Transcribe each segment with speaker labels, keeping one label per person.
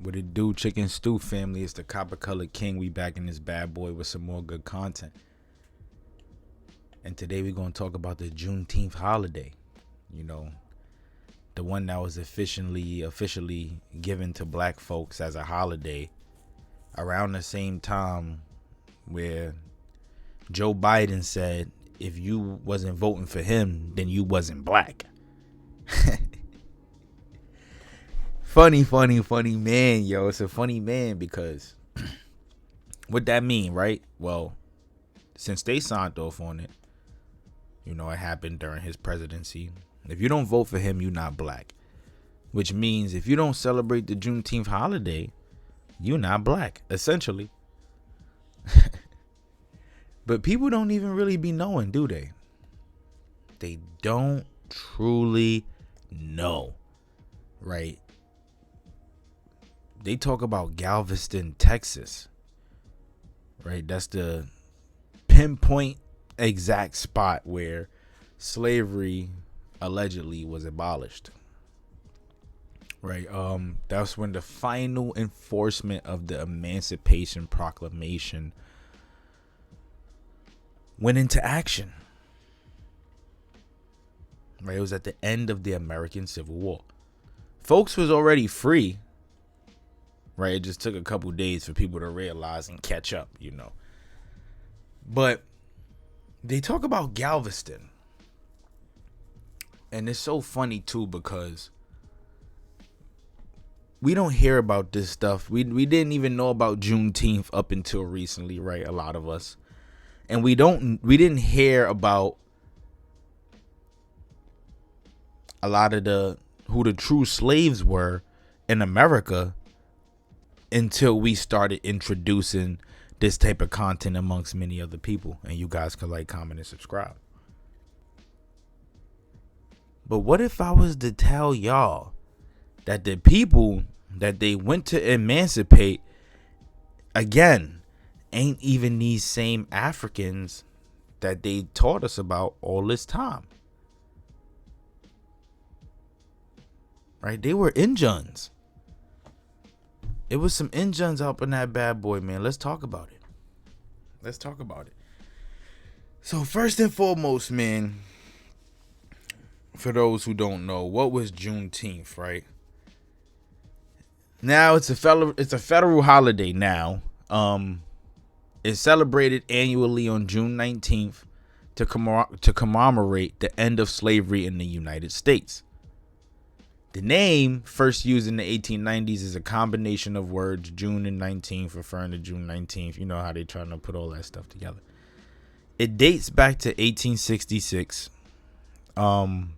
Speaker 1: What it do, Chicken Stew family? It's the Copper Colored King. We back in this bad boy with some more good content. And today we're going to talk about the Juneteenth holiday. You know, the one that was officially given to black folks as a holiday around the same time where Joe Biden said if you wasn't voting for him, then you wasn't black. Funny man, yo. It's a funny man because what that mean, right? Well, since they signed off on it, you know, it happened during his presidency. If you don't vote for him, you're not black. Which means if you don't celebrate the Juneteenth holiday, you're not black, essentially. But people don't even really be knowing, do they? They don't truly know, right? They talk about Galveston, Texas, right? That's the pinpoint exact spot where slavery allegedly was abolished, right? That's when the final enforcement of the Emancipation Proclamation went into action, right? It was at the end of the American Civil War. Folks was already free, right? It just took a couple days for people to realize and catch up, you know. But they talk about Galveston. And it's so funny, too, because we don't hear about this stuff. We didn't even know about Juneteenth up until recently, right? A lot of us. And we didn't hear about a lot of who the true slaves were in America until we started introducing this type of content amongst many other people. And you guys can like, comment, and subscribe. But what if I was to tell y'all that the people that they went to emancipate, again, ain't even these same Africans that they taught us about all this time? Right? They were Indians. It was some Indians up in that bad boy, man. Let's talk about it. So first and foremost, man, for those who don't know, what was Juneteenth, right? Now it's a federal holiday now. It's celebrated annually on June 19th to commemorate the end of slavery in the United States. The name, first used in the 1890s, is a combination of words, June and 19th, referring to June 19th. You know how they trying to put all that stuff together. It dates back to 1866. In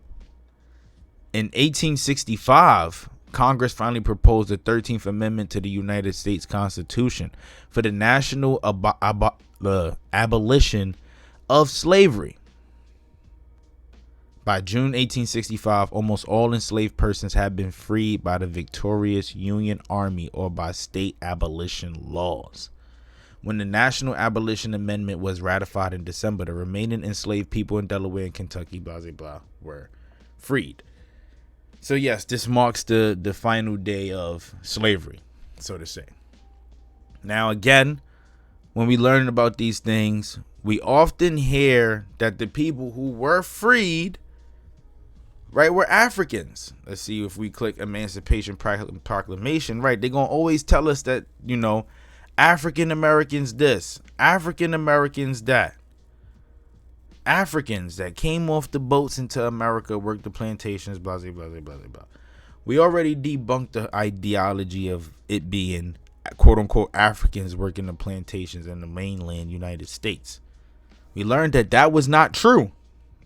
Speaker 1: 1865, Congress finally proposed the 13th Amendment to the United States Constitution for the national abolition of slavery. By June 1865, almost all enslaved persons had been freed by the victorious Union Army or by state abolition laws. When the National Abolition Amendment was ratified in December, the remaining enslaved people in Delaware and Kentucky, blah, blah, blah, were freed. So yes, this marks the final day of slavery, so to say. Now again, when we learn about these things, we often hear that the people who were freed, right, were Africans. Let's see if we click Emancipation Proclamation, right? They're going to always tell us that, you know, African Americans this, African Americans that. Africans that came off the boats into America, worked the plantations, blah, blah, blah, blah, blah. We already debunked the ideology of it being, quote unquote, Africans working the plantations in the mainland United States. We learned that that was not true.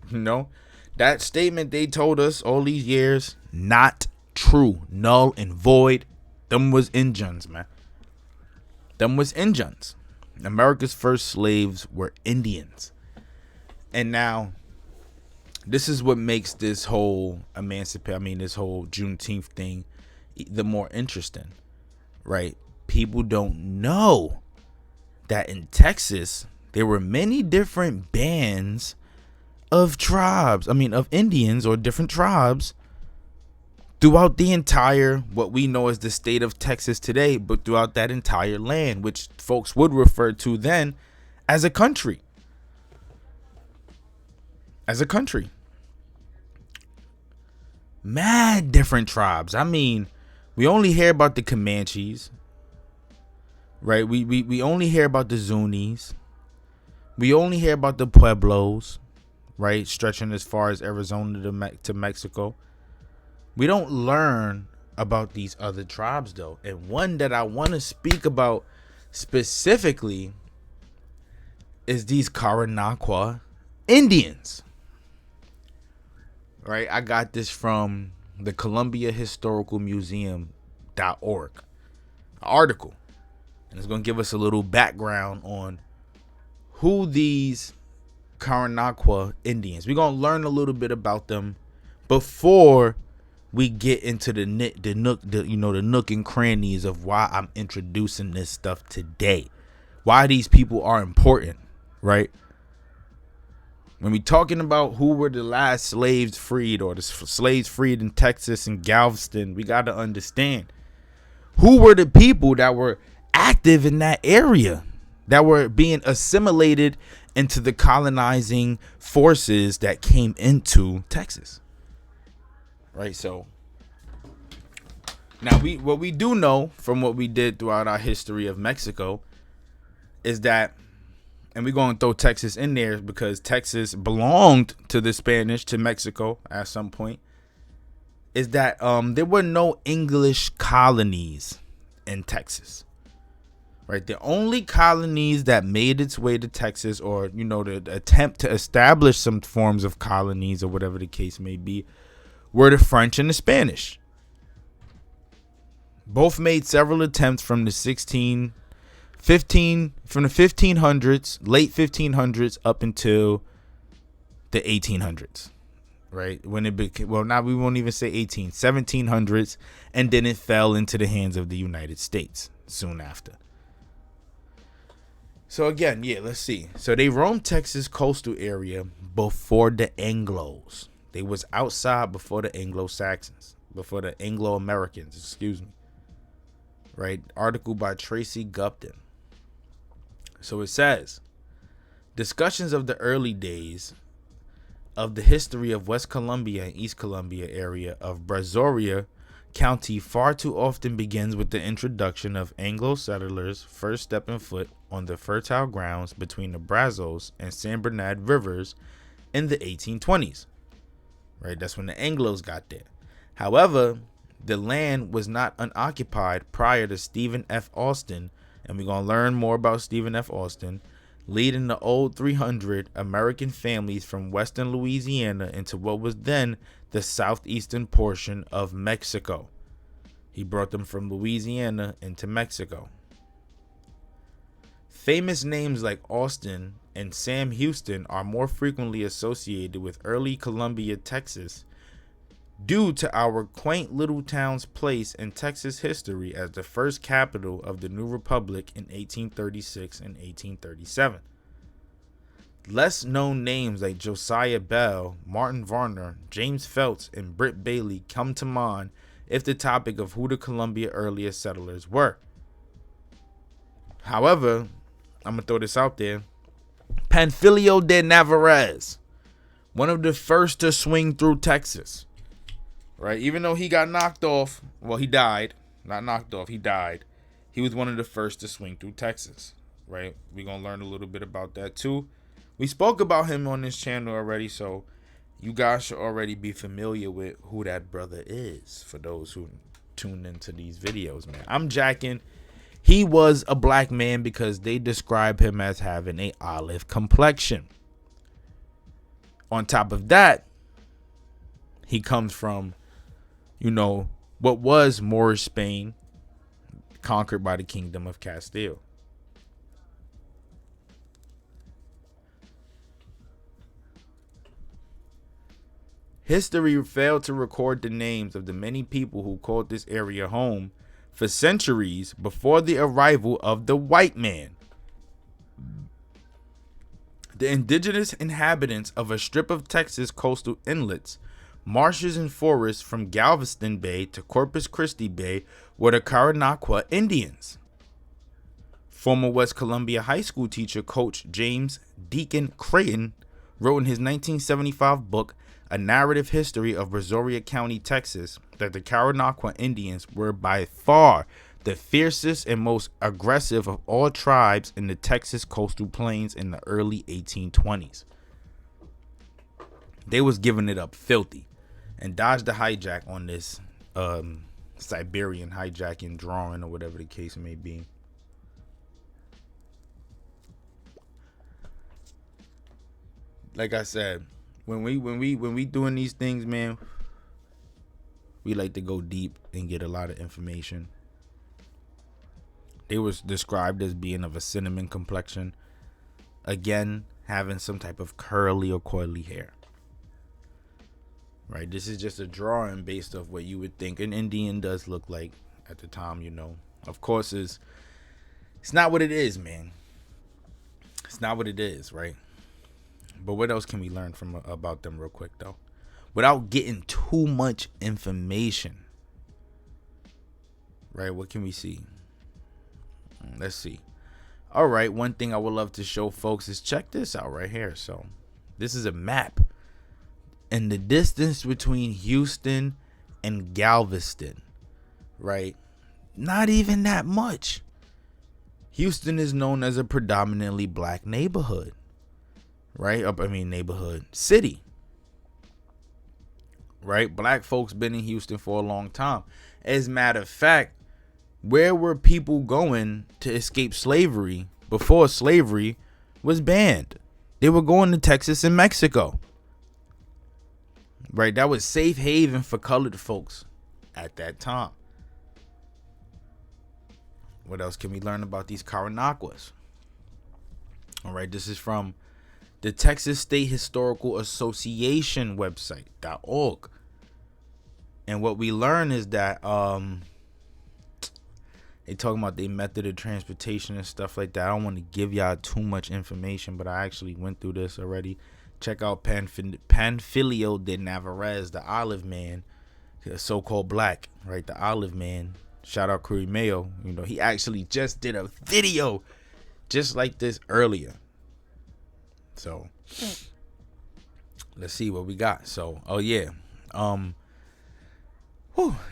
Speaker 1: You know, that statement they told us all these years, not true, null and void. Them was Indians, man. Them was Indians. America's first slaves were Indians. And now, this is what makes this whole this whole Juneteenth thing the more interesting, right? People don't know that in Texas, there were many different bands of tribes, of Indians or different tribes throughout the entire, what we know as the state of Texas today, but throughout that entire land, which folks would refer to then as a country. As a country. Mad different tribes. I mean, we only hear about the Comanches, right? We only hear about the Zunis. We only hear about the Pueblos, right? Stretching as far as Arizona to Mexico. We don't learn about these other tribes, though. And one that I want to speak about specifically is these Karankawa Indians. Right? I got this from the Columbia Historical Museum.org article. And it's going to give us a little background on who these Karankawa Indians. We're going to learn a little bit about them before we get into the nook and crannies of why I'm introducing this stuff today. Why these people are important, right? When we talking about who were the last slaves freed, or the slaves freed in Texas and Galveston, we got to understand who were the people that were active in that area, that were being assimilated into the colonizing forces that came into Texas. Right, so now what we do know from what we did throughout our history of Mexico is that, and we're going to throw Texas in there because Texas belonged to the Spanish, to Mexico at some point, is that there were no English colonies in Texas. Right, the only colonies that made its way to Texas, or the attempt to establish some forms of colonies or whatever the case may be, were the French and the Spanish. Both made several attempts from the 1500s, late 1500s up until the 1800s, right? When it became, we won't even say 1700s, and then it fell into the hands of the United States soon after. So again, let's see. So they roamed Texas coastal area before the Anglos. They was outside before the Anglo-Saxons, before the Anglo-Americans, excuse me. Right? Article by Tracy Gupton. So it says, discussions of the early days of the history of West Columbia and East Columbia area of Brazoria County far too often begins with the introduction of Anglo settlers first stepping foot on the fertile grounds between the Brazos and San Bernard rivers in the 1820s. Right, that's when the Anglos got there. However, the land was not unoccupied prior to Stephen F. Austin, and we're going to learn more about Stephen F. Austin, leading the old 300 American families from western Louisiana into what was then the southeastern portion of Mexico. He brought them from Louisiana into Mexico. Famous names like Austin and Sam Houston are more frequently associated with early Columbia, Texas, due to our quaint little town's place in Texas history as the first capital of the new republic in 1836 and 1837. Less known names like Josiah Bell, Martin Varner, James Phelps, and Britt Bailey come to mind if the topic of who the Columbia earliest settlers were. However, I'm going to throw this out there. Panfilio de Narvaez, one of the first to swing through Texas, right? Even though he got knocked off, well, he died. Not knocked off, he died. He was one of the first to swing through Texas, right? We're going to learn a little bit about that too. We spoke about him on this channel already, so you guys should already be familiar with who that brother is for those who tune into these videos, man. I'm jacking. He was a black man because they describe him as having a olive complexion. On top of that, he comes from, what was Moorish Spain, conquered by the Kingdom of Castile. History failed to record the names of the many people who called this area home for centuries before the arrival of the white man. The indigenous inhabitants of a strip of Texas coastal inlets Marshes and forests from Galveston Bay to Corpus Christi Bay were the Karankawa Indians. Former West Columbia High School teacher Coach James Deacon Creighton wrote in his 1975 book, A Narrative History of Brazoria County, Texas, that the Karankawa Indians were by far the fiercest and most aggressive of all tribes in the Texas coastal plains in the early 1820s. They was giving it up filthy and dodged the hijack on this Siberian hijacking drawing or whatever the case may be. Like I said, when we doing these things, man, we like to go deep and get a lot of information. They was described as being of a cinnamon complexion. Again, having some type of curly or coily hair. Right, this is just a drawing based off what you would think an Indian does look like at the time, you know. Of course, it's not what it is, man. It's not what it is, right? But what else can we learn from about them real quick, though? Without getting too much information, right? What can we see? Let's see. All right, one thing I would love to show folks is check this out right here. So this is a map. And the distance between Houston and Galveston, right? Not even that much. Houston is known as a predominantly black neighborhood, right? Neighborhood, city, right? Black folks been in Houston for a long time. As a matter of fact, where were people going to escape slavery before slavery was banned? They were going to Texas and Mexico. Right, that was safe haven for colored folks at that time. What else can we learn about these Karankawas? All right, this is from the Texas State Historical Association website, .org. And what we learn is that they talking about their method of transportation and stuff like that. I don't want to give y'all too much information, but I actually went through this already. Check out Panfilio de Narvaez, the Olive Man, so-called black, right? The Olive Man. Shout out Curry Mayo. You know, he actually just did a video just like this earlier. So let's see what we got. So,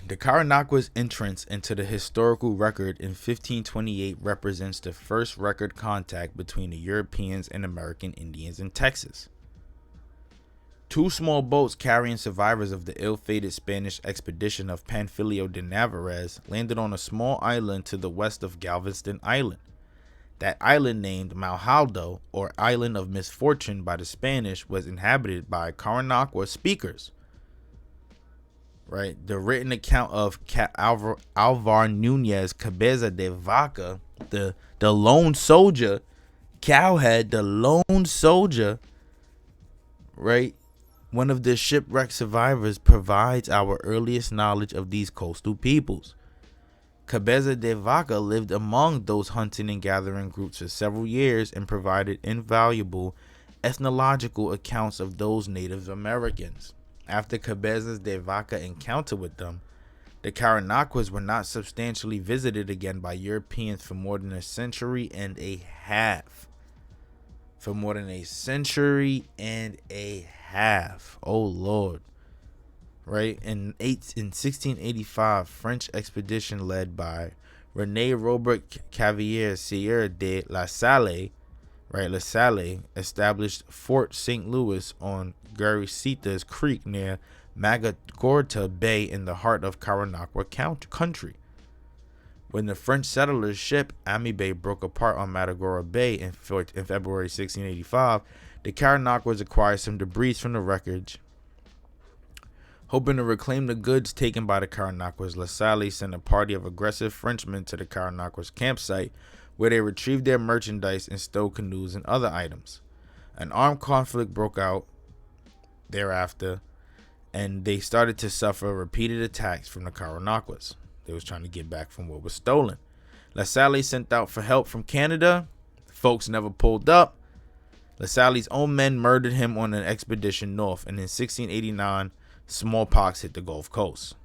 Speaker 1: the Karankawa's entrance into the historical record in 1528 represents the first record contact between the Europeans and American Indians in Texas. Two small boats carrying survivors of the ill-fated Spanish expedition of Panfilio de Narvaez landed on a small island to the west of Galveston Island. That island, named Malhaldo, or Island of Misfortune by the Spanish, was inhabited by Karankawa speakers. Right, the written account of Alvar Nunez Cabeza de Vaca, the lone soldier, Cowhead, the lone soldier, right? One of the shipwreck survivors provides our earliest knowledge of these coastal peoples. Cabeza de Vaca lived among those hunting and gathering groups for several years and provided invaluable ethnological accounts of those Native Americans. After Cabeza de Vaca encounter with them, the Karankawas were not substantially visited again by Europeans for more than a century and a half. Oh, Lord. Right? In 1685, French expedition led by René Robert Cavalier Sieur de La Salle, right? La Salle established Fort St. Louis on Garicitas Creek near Magagorta Bay in the heart of Karankawa country. When the French settlers' ship Amibe broke apart on Matagorda Bay in February 1685, the Karankawas acquired some debris from the wreckage. Hoping to reclaim the goods taken by the Karankawas, La Salle sent a party of aggressive Frenchmen to the Karankawas campsite, where they retrieved their merchandise and stowed canoes and other items. An armed conflict broke out thereafter, and they started to suffer repeated attacks from the Karankawas. They was trying to get back from what was stolen. La Salle sent out for help from Canada. The folks never pulled up. La Salle's own men murdered him on an expedition north, and in 1689, smallpox hit the Gulf Coast.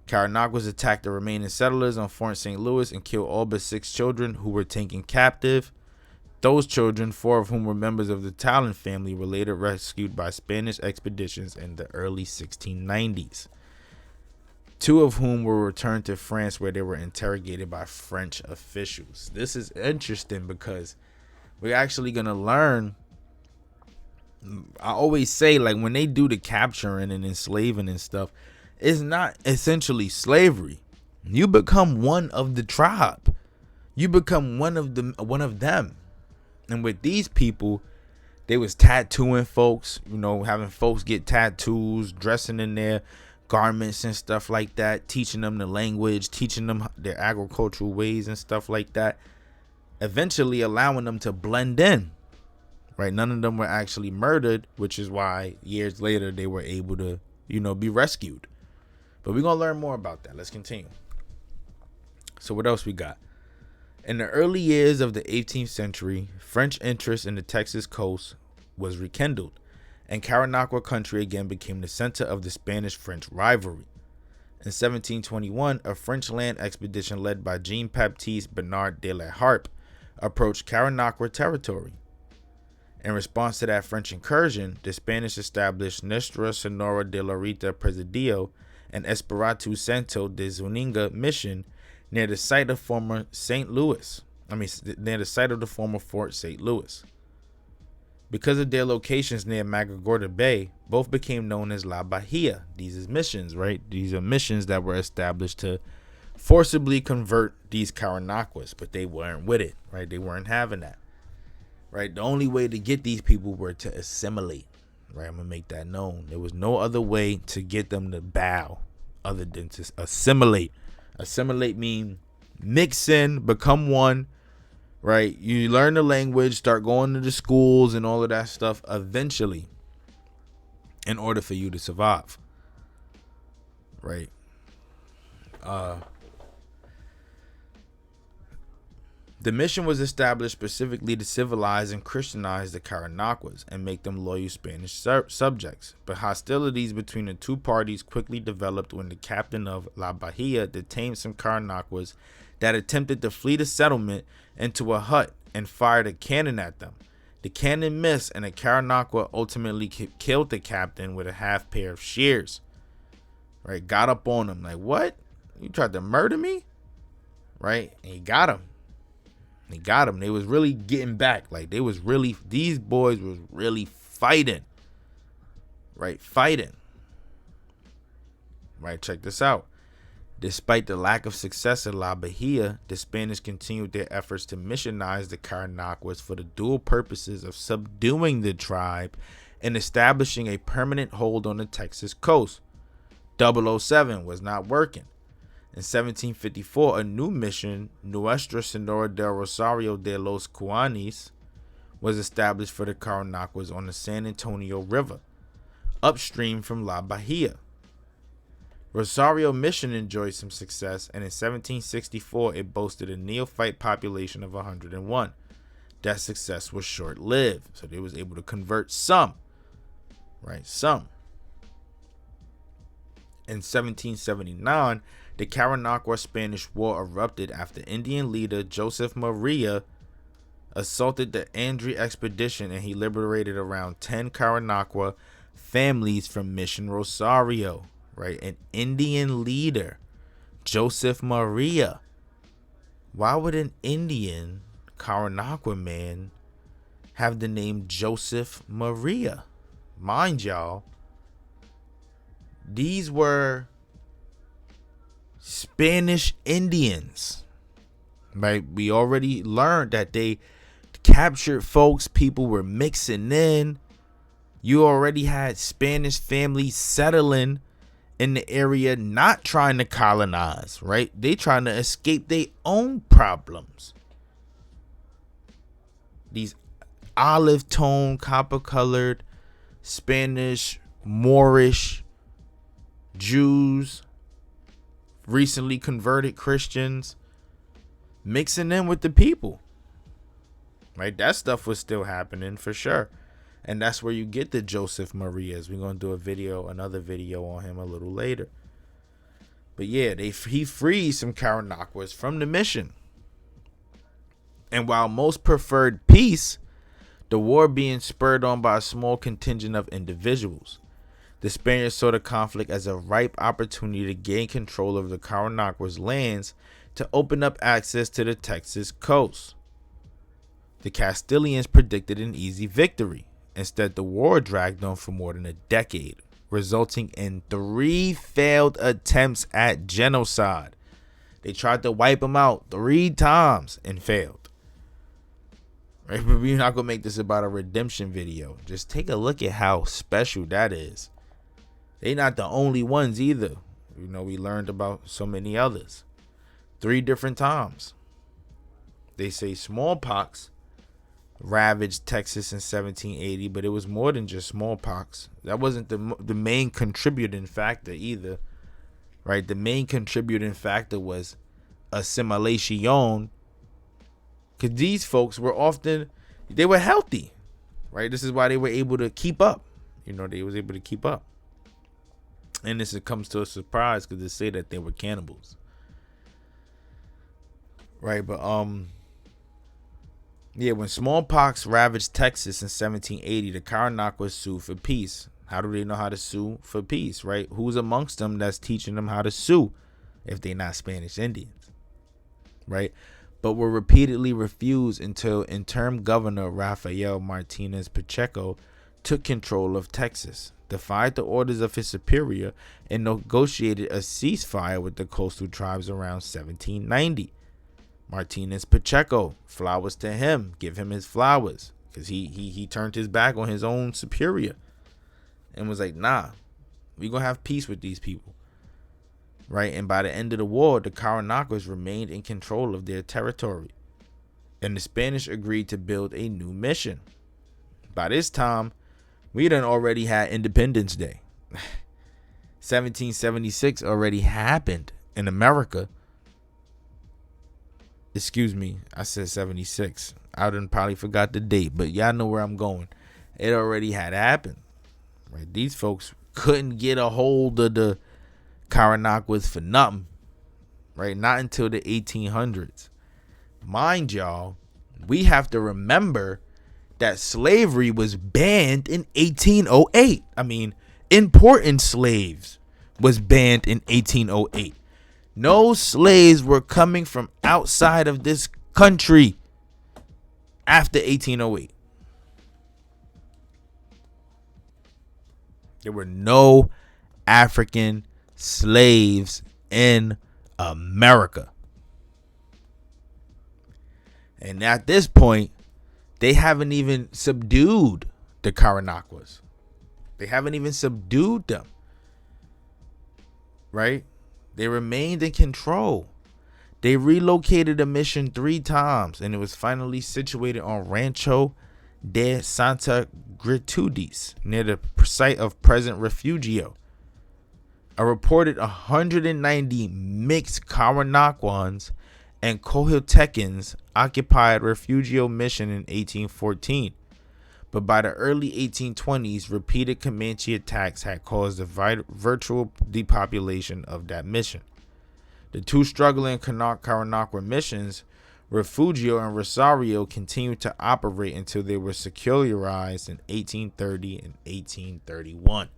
Speaker 1: Karankawas attacked the remaining settlers on Fort St. Louis and killed all but 6 children who were taken captive. Those children, 4 of whom were members of the Talon family, were later rescued by Spanish expeditions in the early 1690s. 2 of whom were returned to France, where they were interrogated by French officials. This is interesting because we're actually going to learn. I always say, like, when they do the capturing and enslaving and stuff, it's not essentially slavery. You become one of the tribe. You become one of them. And with these people, they was tattooing folks, having folks get tattoos, dressing in their garments and stuff like that, teaching them the language, teaching them their agricultural ways and stuff like that, eventually allowing them to blend in, right? None of them were actually murdered, which is why years later they were able to, be rescued. But we're going to learn more about that. Let's continue. So what else we got? In the early years of the 18th century, French interest in the Texas coast was rekindled, and Karankawa country again became the center of the Spanish-French rivalry. In 1721, a French land expedition led by Jean-Baptiste Bernard de la Harpe approached Karankawa territory. In response to that French incursion, the Spanish established Nuestra Senora de la Rita Presidio and Espiritu Santo de Zúñiga mission near the site of former near the site of the former Fort St. Louis. Because of their locations near Magagorda Bay, both became known as La Bahia. These is missions, right? These are missions that were established to forcibly convert these Karankawas, but they weren't with it, right? They weren't having that, right? The only way to get these people were to assimilate, right? I'm gonna make that known. There was no other way to get them to bow other than to assimilate. Assimilate mean mix in, become one, right? You learn the language, start going to the schools and all of that stuff eventually in order for you to survive, right? The mission was established specifically to civilize and Christianize the Karankawas and make them loyal Spanish subjects. But hostilities between the two parties quickly developed when the captain of La Bahia detained some Karankawas that attempted to flee the settlement into a hut and fired a cannon at them. The cannon missed, and the Karankawa ultimately killed the captain with a half pair of shears. Right? Got up on him like, what? You tried to murder me? Right? And he got him. They got him. They was really getting back. Like, these boys was really fighting. Right? Fighting. Right? Check this out. Despite the lack of success in La Bahia, the Spanish continued their efforts to missionize the Karankawas for the dual purposes of subduing the tribe and establishing a permanent hold on the Texas coast. 007 was not working. In 1754, a new mission, Nuestra Senora del Rosario de los Cuanis, was established for the Karankawas on the San Antonio River, upstream from La Bahia. Rosario Mission enjoyed some success, and in 1764, it boasted a neophyte population of 101. That success was short-lived, so they was able to convert some, right? Some. In 1779, the Karankawa-Spanish War erupted after Indian leader Joseph Maria assaulted the Andre expedition, and he liberated around 10 Karankawa families from Mission Rosario, right? An Indian leader, Joseph Maria. Why would an Indian Karankawa man have the name Joseph Maria? Mind y'all, these were Spanish Indians, right? We already learned that they captured folks. People were mixing in. You already had Spanish families settling in the area, not trying to colonize, right? They trying to escape their own problems. These olive tone, copper colored Spanish, Moorish Jews, recently converted Christians, mixing in with the people, right? That stuff was still happening for sure. And that's where you get the Joseph Marias. We're going to do another video on him a little later. But yeah, he frees some Karanakawas from the mission. And while most preferred peace, the war being spurred on by a small contingent of individuals, the Spaniards saw the conflict as a ripe opportunity to gain control of the Karanakawas' lands to open up access to the Texas coast. The Castilians predicted an easy victory. Instead, the war dragged on for more than a decade, resulting in 3 failed attempts at genocide. They tried to wipe them out 3 times and failed. Right? But we're not going to make this about a redemption video. Just take a look at how special that is. They're not the only ones either. You know, we learned about so many others. 3 different times. They say smallpox ravaged Texas in 1780, but it was more than just smallpox. That wasn't the main contributing factor either. Right? The main contributing factor was assimilation. Because these folks were they were healthy. Right? This is why they were able to keep up. You know, they was able to keep up. And this comes to a surprise because they say that they were cannibals. Right, but yeah, when smallpox ravaged Texas in 1780, the Karanakawas sued for peace. How do they know how to sue for peace, right? Who's amongst them that's teaching them how to sue if they're not Spanish Indians, right? But were repeatedly refused until interim governor Rafael Martinez Pacheco took control of Texas, defied the orders of his superior, and negotiated a ceasefire with the coastal tribes around 1790. Martinez Pacheco, flowers to him, give him his flowers, because he turned his back on his own superior and was like, nah, we gonna have peace with these people, right? And by the end of the war, the Karanakawas remained in control of their territory, and the Spanish agreed to build a new mission. By this time, we done already had Independence Day. 1776 already happened in America. Excuse me, I said 76. I done probably forgot the date, but y'all know where I'm going. It already had happened. Right? These folks couldn't get a hold of the Karanakawas for nothing. Right? Not until the 1800s. Mind y'all, we have to remember that slavery was banned in 1808. I mean, importing slaves was banned in 1808. No slaves were coming from outside of this country after 1808. There were no African slaves in America. And at this point, they haven't even subdued the Karanakawas. They haven't even subdued them. Right? They remained in control. They relocated the mission 3 times, and it was finally situated on Rancho de Santa Gertrudis, near the site of present Refugio. A reported 190 mixed Karanakawans and Coyotecan occupied Refugio mission in 1814. But by the early 1820s, repeated Comanche attacks had caused the virtual depopulation of that mission. The 2 struggling Karanakawa missions, Refugio and Rosario, continued to operate until they were secularized in 1830 and 1831.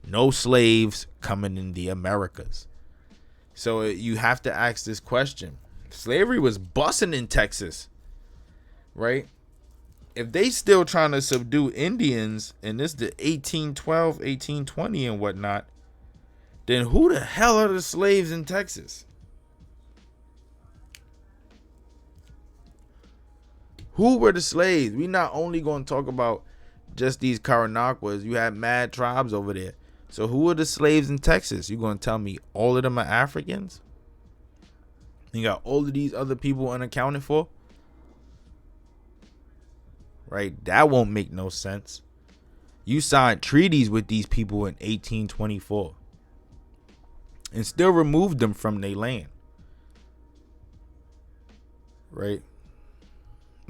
Speaker 1: No slaves coming in the Americas. So you have to ask this question. Slavery was busting in Texas, right? If they still trying to subdue Indians and this the 1812, 1820 and whatnot, then who the hell are the slaves in Texas? Who were the slaves? We not only going to talk about just these Karanakawas. You had mad tribes over there. So who are the slaves in Texas? You going to tell me all of them are Africans? You got all of these other people unaccounted for? Right? That won't make no sense. You signed treaties with these people in 1824 and still removed them from their land. Right?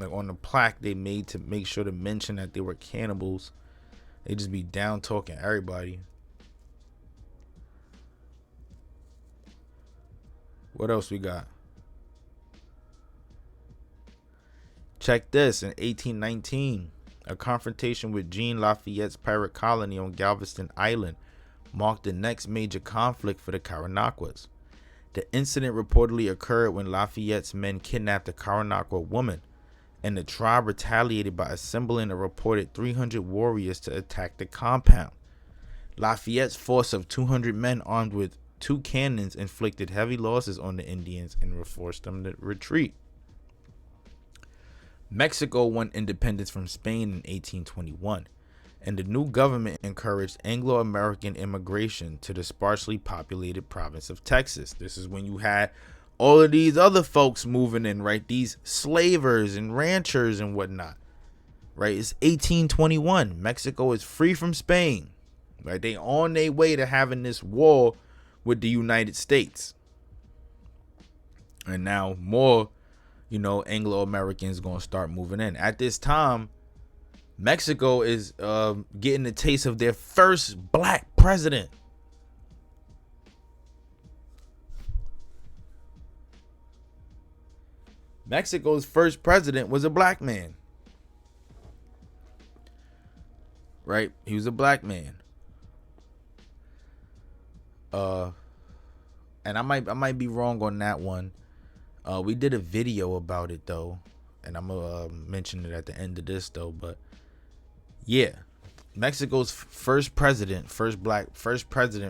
Speaker 1: like on the plaque they made to make sure to mention that they were cannibals. They just be down talking everybody. What else we got? Check this. In 1819, a confrontation with Jean Lafayette's pirate colony on Galveston Island marked the next major conflict for the Karankawas. The incident reportedly occurred when Lafayette's men kidnapped a Karankawa woman, and the tribe retaliated by assembling a reported 300 warriors to attack the compound. Lafayette's force of 200 men armed with 2 cannons inflicted heavy losses on the Indians and forced them to retreat. Mexico won independence from Spain in 1821, and the new government encouraged Anglo-American immigration to the sparsely populated province of Texas. This is when you had all of these other folks moving in, right? These slavers and ranchers and whatnot, right? It's 1821. Mexico is free from Spain, right? They on their way to having this war with the United States. And now more, Anglo-Americans going to start moving in. At this time, Mexico is getting a taste of their first black president. Mexico's first president was a black man. Right? He was a black man. And I might be wrong on that one. We did a video about it though, and I'm gonna mention it at the end of this though. But yeah, Mexico's first president,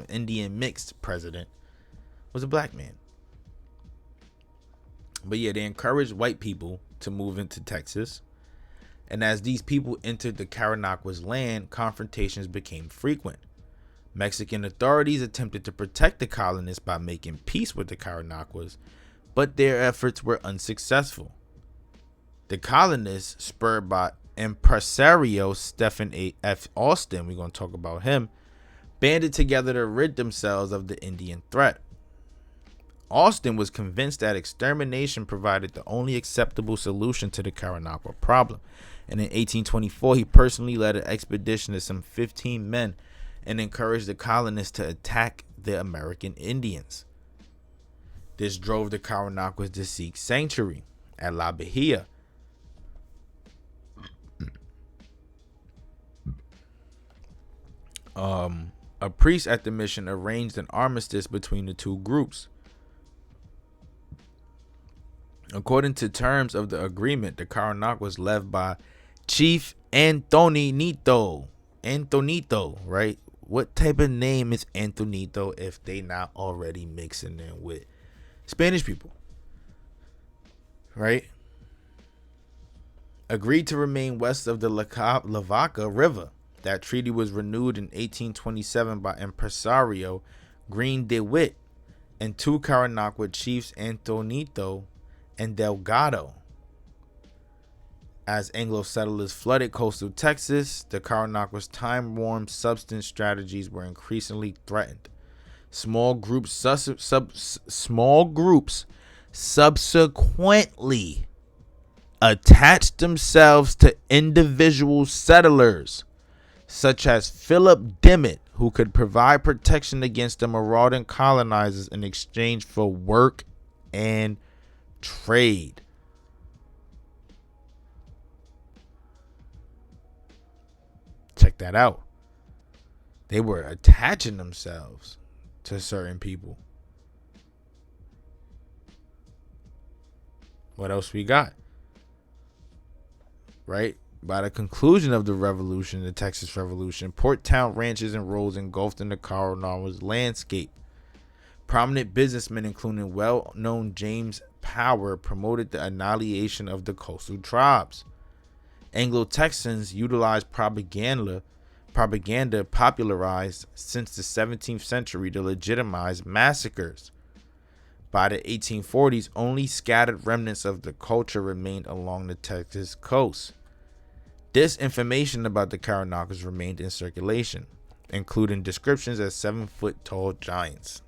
Speaker 1: Indian mixed president, was a black man. But yeah, they encouraged white people to move into Texas, and as these people entered the Karankawas' land, confrontations became frequent. Mexican authorities attempted to protect the colonists by making peace with the Karankawas, but their efforts were unsuccessful. The colonists, spurred by impresario Stephen A. F. Austin, we're going to talk about him, banded together to rid themselves of the Indian threat. Austin was convinced that extermination provided the only acceptable solution to the Karankawa problem, and in 1824 he personally led an expedition of some 15 men and encouraged the colonists to attack the American Indians. This drove the Karankawas to seek sanctuary at La Bahia. A priest at the mission arranged an armistice between the two groups. According to terms of the agreement, the Karankawas was led by Chief Antonito, right? What type of name is Antonito if they not already mixing in with Spanish people, right? Agreed to remain west of the Lavaca River. That treaty was renewed in 1827 by Impresario Green DeWitt and 2 Karankawa chiefs, Antonito and Delgado. As Anglo settlers flooded coastal Texas, the Karankawas' time-worn subsistence strategies were increasingly threatened. Small groups subsequently attached themselves to individual settlers, such as Philip Dimmitt, who could provide protection against the marauding colonizers in exchange for work and trade. Check that out. They were attaching themselves to certain people. What else we got? Right? By the conclusion of the revolution, the Texas Revolution, port town ranches and roads engulfed in the Karankawas landscape. Prominent businessmen, including well-known James Power, promoted the annihilation of the coastal tribes. Anglo-Texans utilized propaganda popularized since the 17th century to legitimize massacres. By the 1840s, only scattered remnants of the culture remained along the Texas coast. Disinformation about the Karankawas remained in circulation, including descriptions as 7-foot-tall giants.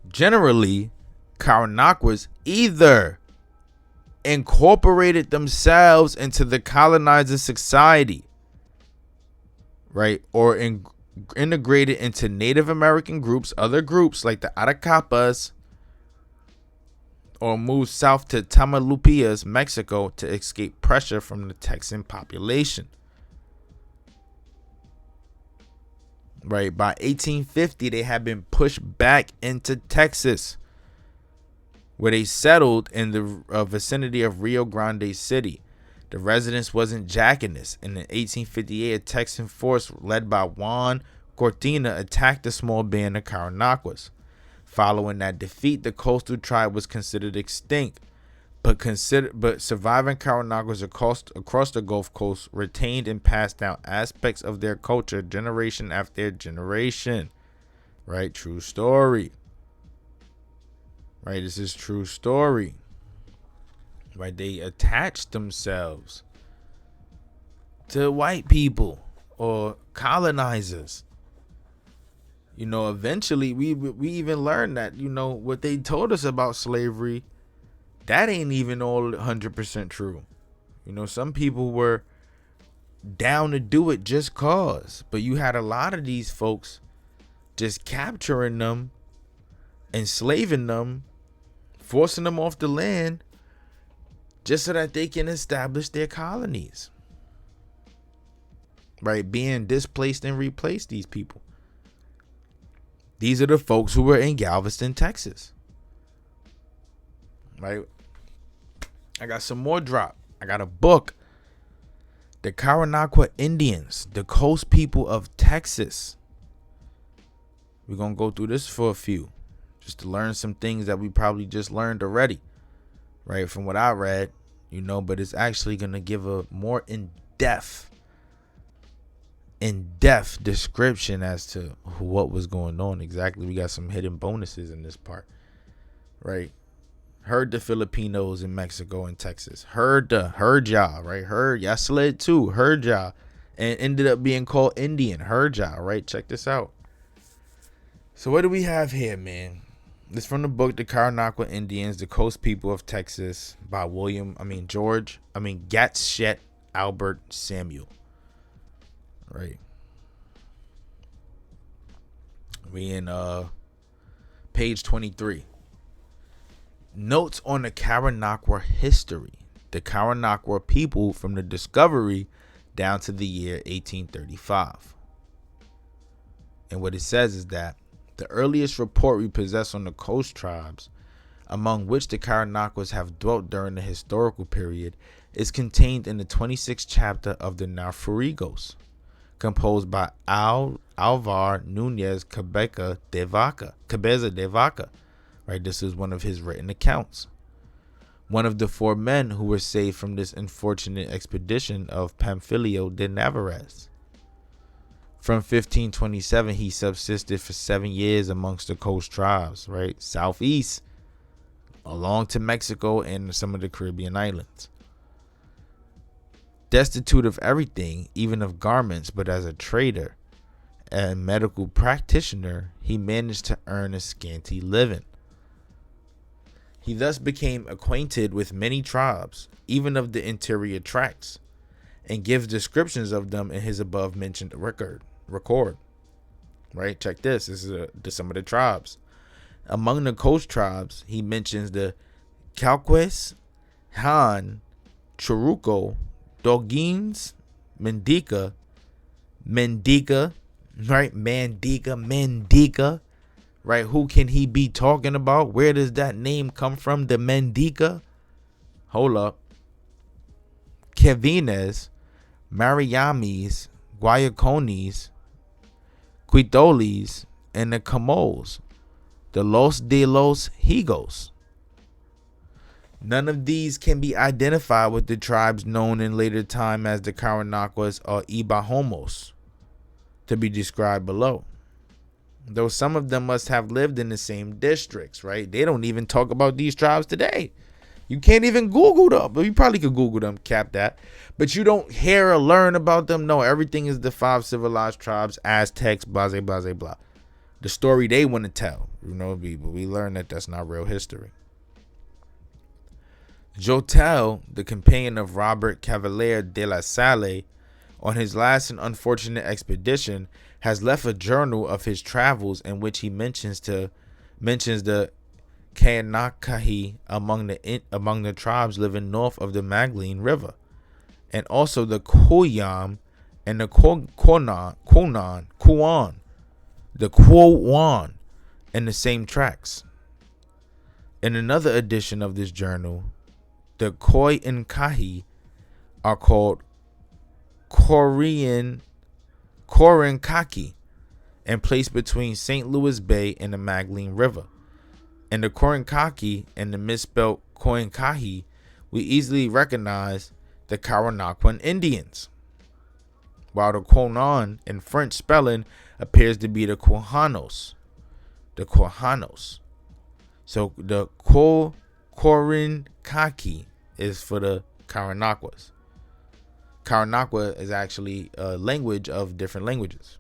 Speaker 1: Generally, Karankawas either incorporated themselves into the colonizer society, right? Or integrated into Native American groups, other groups like the Aracapas, or moved south to Tamaulipas, Mexico, to escape pressure from the Texan population. Right, by 1850, they had been pushed back into Texas, where they settled in the vicinity of Rio Grande City. The residents wasn't jacking this. In 1858, a Texan force led by Juan Cortina attacked a small band of Karankawas. Following that defeat, the coastal tribe was considered extinct, but surviving Karankawas across the Gulf Coast retained and passed down aspects of their culture generation after generation. Right, true story. Right, this is true story. Right, they attached themselves to white people or colonizers. You know, eventually we even learned that, you know, what they told us about slavery, that ain't even all 100% true. You know, some people were down to do it just cause, but you had a lot of these folks just capturing them, enslaving them, forcing them off the land just so that they can establish their colonies. Right, being displaced and replaced these people. These are the folks who were in Galveston, Texas. Right? I got some more drop. I got a book. The Karankawa Indians, the coast people of Texas. We're going to go through this for a few, just to learn some things that we probably just learned already, right, from what I read, you know, but it's actually going to give a more in-depth description as to what was going on exactly. We got some hidden bonuses in this part, right? Heard the Filipinos in Mexico and Texas. Heard y'all, right? Heard y'all slid too. Heard y'all, and ended up being called Indian. Heard y'all, right? Check this out. So what do we have here, man? This from the book The Karankawa Indians, the Coast People of Texas by George Gatschet Albert Samuel. Right. We in page 23. Notes on the Karankawa history. The Karankawa people from the discovery down to the year 1835. And what it says is that the earliest report we possess on the coast tribes, among which the Karankawas have dwelt during the historical period, is contained in the 26th chapter of the Naufragos, composed by Alvar Nunez Cabeza de Vaca. Right, this is one of his written accounts. One of the 4 men who were saved from this unfortunate expedition of Pamphilio de Narvaez. From 1527, he subsisted for 7 years amongst the coast tribes, right, southeast, along to Mexico and some of the Caribbean islands. Destitute of everything, even of garments, but as a trader and medical practitioner, he managed to earn a scanty living. He thus became acquainted with many tribes, even of the interior tracts, and gives descriptions of them in his above mentioned record. Right, check this. This is some of the tribes. Among the coast tribes, he mentions the Calques, Han, Churuco, Doggins, Mendica, right? Mendica, right? Who can he be talking about? Where does that name come from? The Mendica? Hold up. Kevines, Mariamis, Guayacones, Quitolis, and the Camos, the Los de los Higos. None of these can be identified with the tribes known in later time as the Karankawas or Ibahomos, to be described below. Though some of them must have lived in the same districts, right? They don't even talk about these tribes today. You can't even Google them. But you probably could Google them, cap that. But you don't hear or learn about them. No, everything is the 5 civilized tribes, Aztecs, blah, blah, blah, blah. The story they want to tell. You know, we learn that that's not real history. Joutel, the companion of Robert Cavalier de la Salle, on his last and unfortunate expedition, has left a journal of his travels in which he mentions the Karankawa among the tribes living north of the Magdalene River, and also the Koyam and the Kuwan in the same tracks. In another edition of this journal, the Khoi and Kahi are called Korankaki and placed between St. Louis Bay and the Magdalene River. In the Korankaki and the misspelled Koinkahi, we easily recognize the Karankawa Indians, while the Konan in French spelling appears to be the Kohanos. So the Korankaki is for the Karanakawas. Karanakawa is actually a language of different languages.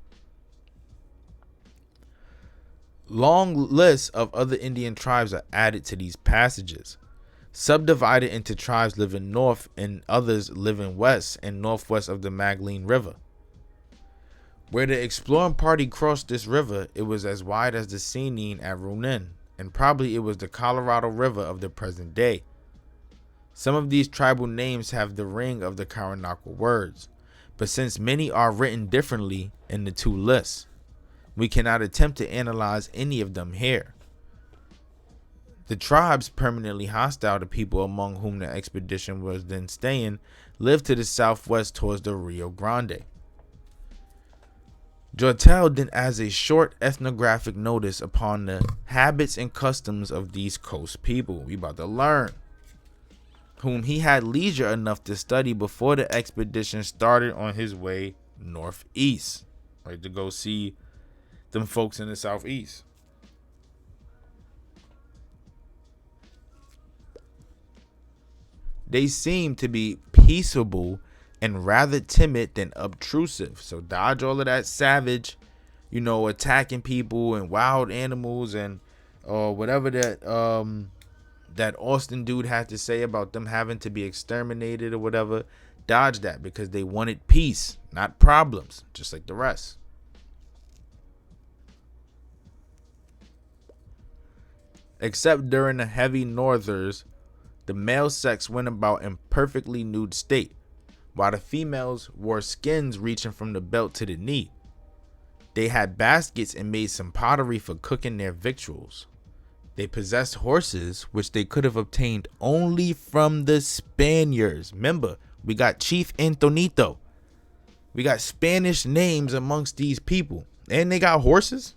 Speaker 1: Long lists of other Indian tribes are added to these passages, subdivided into tribes living north and others living west and northwest of the Magdalene River. Where the exploring party crossed this river, it was as wide as the Seine at Rouen, and probably it was the Colorado River of the present day. Some of these tribal names have the ring of the Karanakawa words, but since many are written differently in the two lists, we cannot attempt to analyze any of them here. The tribes permanently hostile to people among whom the expedition was then staying lived to the southwest towards the Rio Grande. Joutel then adds a short ethnographic notice upon the habits and customs of these coast people. We about to learn, whom he had leisure enough to study before the expedition started on his way northeast, right, to go see them folks in the southeast. They seem to be peaceable and rather timid than obtrusive. So dodge all of that savage, attacking people and wild animals and whatever that Austin dude had to say about them having to be exterminated or whatever. Dodge that, because they wanted peace, not problems, just like the rest. Except during the heavy northers, the male sex went about in perfectly nude state, while the females wore skins reaching from the belt to the knee. They had baskets and made some pottery for cooking their victuals. They possessed horses, which they could have obtained only from the Spaniards. Remember, we got Chief Antonito. We got Spanish names amongst these people, and they got horses.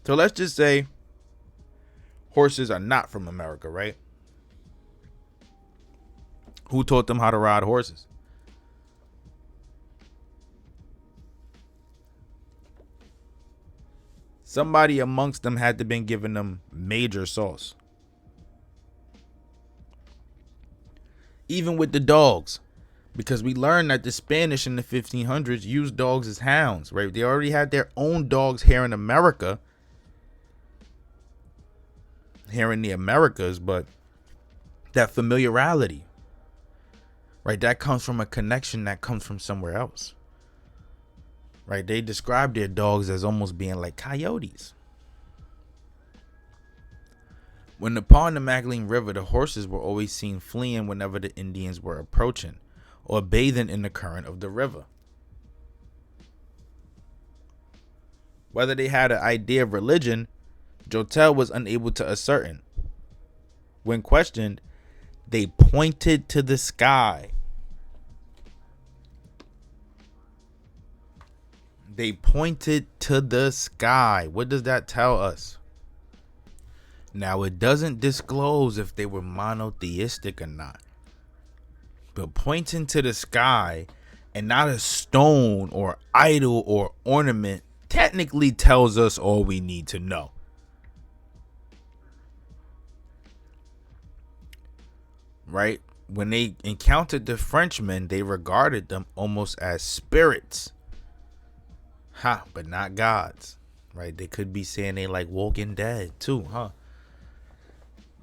Speaker 1: So let's just say horses are not from America, right? Who taught them how to ride horses? Somebody amongst them had to been giving them major sauce. Even with the dogs, because we learned that the Spanish in the 1500s used dogs as hounds, right? They already had their own dogs here in America, here in the Americas, but that familiarity, right, that comes from a connection that comes from somewhere else, right? They describe their dogs as almost being like coyotes. When upon the Magdalene River, the horses were always seen fleeing whenever the Indians were approaching or bathing in the current of the river. Whether they had an idea of religion, Joutel was unable to ascertain. When questioned, they pointed to the sky. They pointed to the sky. What does that tell us? Now, it doesn't disclose if they were monotheistic or not. But pointing to the sky and not a stone or idol or ornament technically tells us all we need to know. Right? When they encountered the Frenchmen, they regarded them almost as spirits. But not gods. right? They could be saying they like Walking Dead too, huh?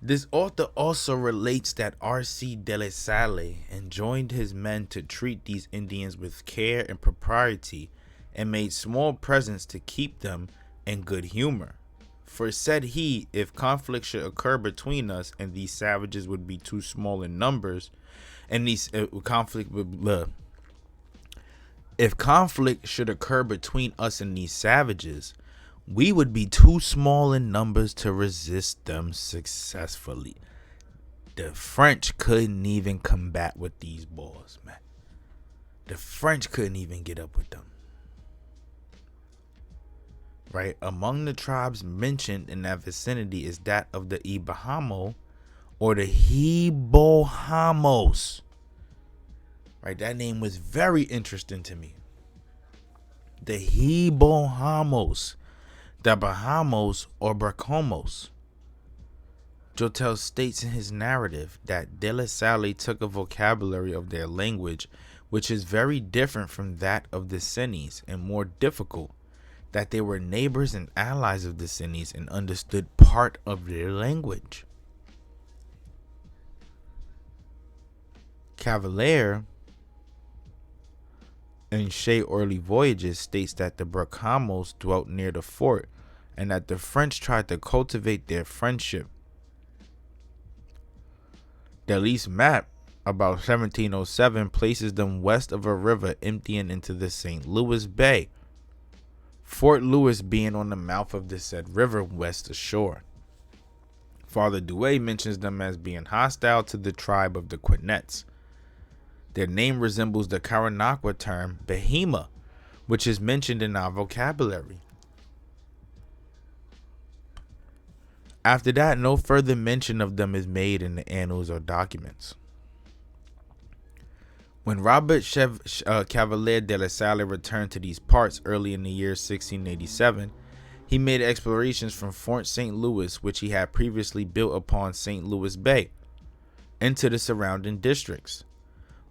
Speaker 1: This author also relates that R.C. de la Salle enjoined his men to treat these Indians with care and propriety, and made small presents to keep them in good humor. For said he, if conflict should occur between us and these savages would be too small in numbers, and these if conflict should occur between us and these savages, we would be too small in numbers to resist them successfully. The French couldn't even combat with these boys, man. The French couldn't even get up with them. Right? Among the tribes mentioned in that vicinity is that of the Ibahamo or the Hibojamos. Right? That name was very interesting to me. The Hibojamos, the Bahamos or Bracomos. Jotel states in his narrative that De La Salle took a vocabulary of their language which is very different from that of the Sinnis and more difficult, that they were neighbors and allies of the Sinnis and understood part of their language. Cavalier in Chez Early Voyages states that the Bracomos dwelt near the fort and that the French tried to cultivate their friendship. Delisle's map, about 1707, places them west of a river emptying into the St. Louis Bay, Fort Lewis being on the mouth of the said river west ashore. Father Douay mentions them as being hostile to the tribe of the Quinets. Their name resembles the Karankawa term Behema, which is mentioned in our vocabulary. After that, no further mention of them is made in the annals or documents. When Robert Cavalier de la Salle returned to these parts early in the year 1687, he made explorations from Fort St. Louis, which he had previously built upon St. Louis Bay, into the surrounding districts.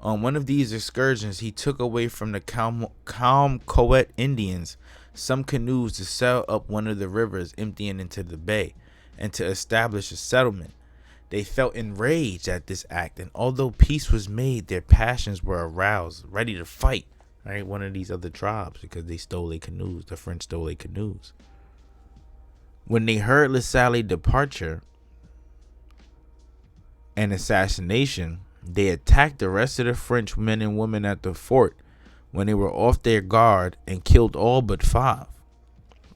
Speaker 1: On one of these excursions, he took away from the Karankawa Indians some canoes to sail up one of the rivers emptying into the bay and to establish a settlement. They felt enraged at this act, and although peace was made, their passions were aroused, ready to fight, right? One of these other tribes, because they stole their canoes. The French stole their canoes. When they heard La Salle's departure and assassination, they attacked the rest of the French men and women at the fort when they were off their guard and killed all but 5.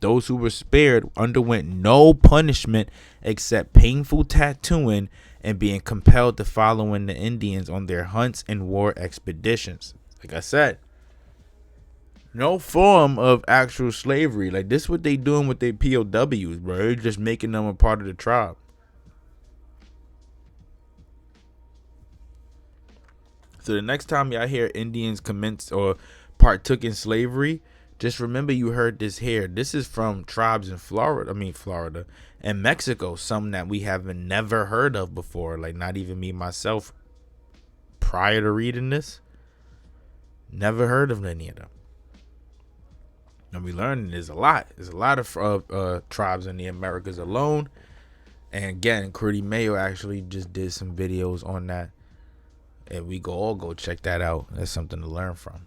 Speaker 1: Those who were spared underwent no punishment except painful tattooing and being compelled to follow in the Indians on their hunts and war expeditions. Like I said, no form of actual slavery. Like this, what they doing with their POWs, bro? They're just making them a part of the tribe. So the next time y'all hear Indians commenced or partook in slavery, just remember you heard this here. This is from tribes in Florida and Mexico, some that we haven't never heard of before. Like not even me myself prior to reading this. Never heard of any of them. And we learning there's a lot. There's a lot of tribes in the Americas alone. And again, Curdy Mayo actually just did some videos on that. And we all go check that out. That's something to learn from.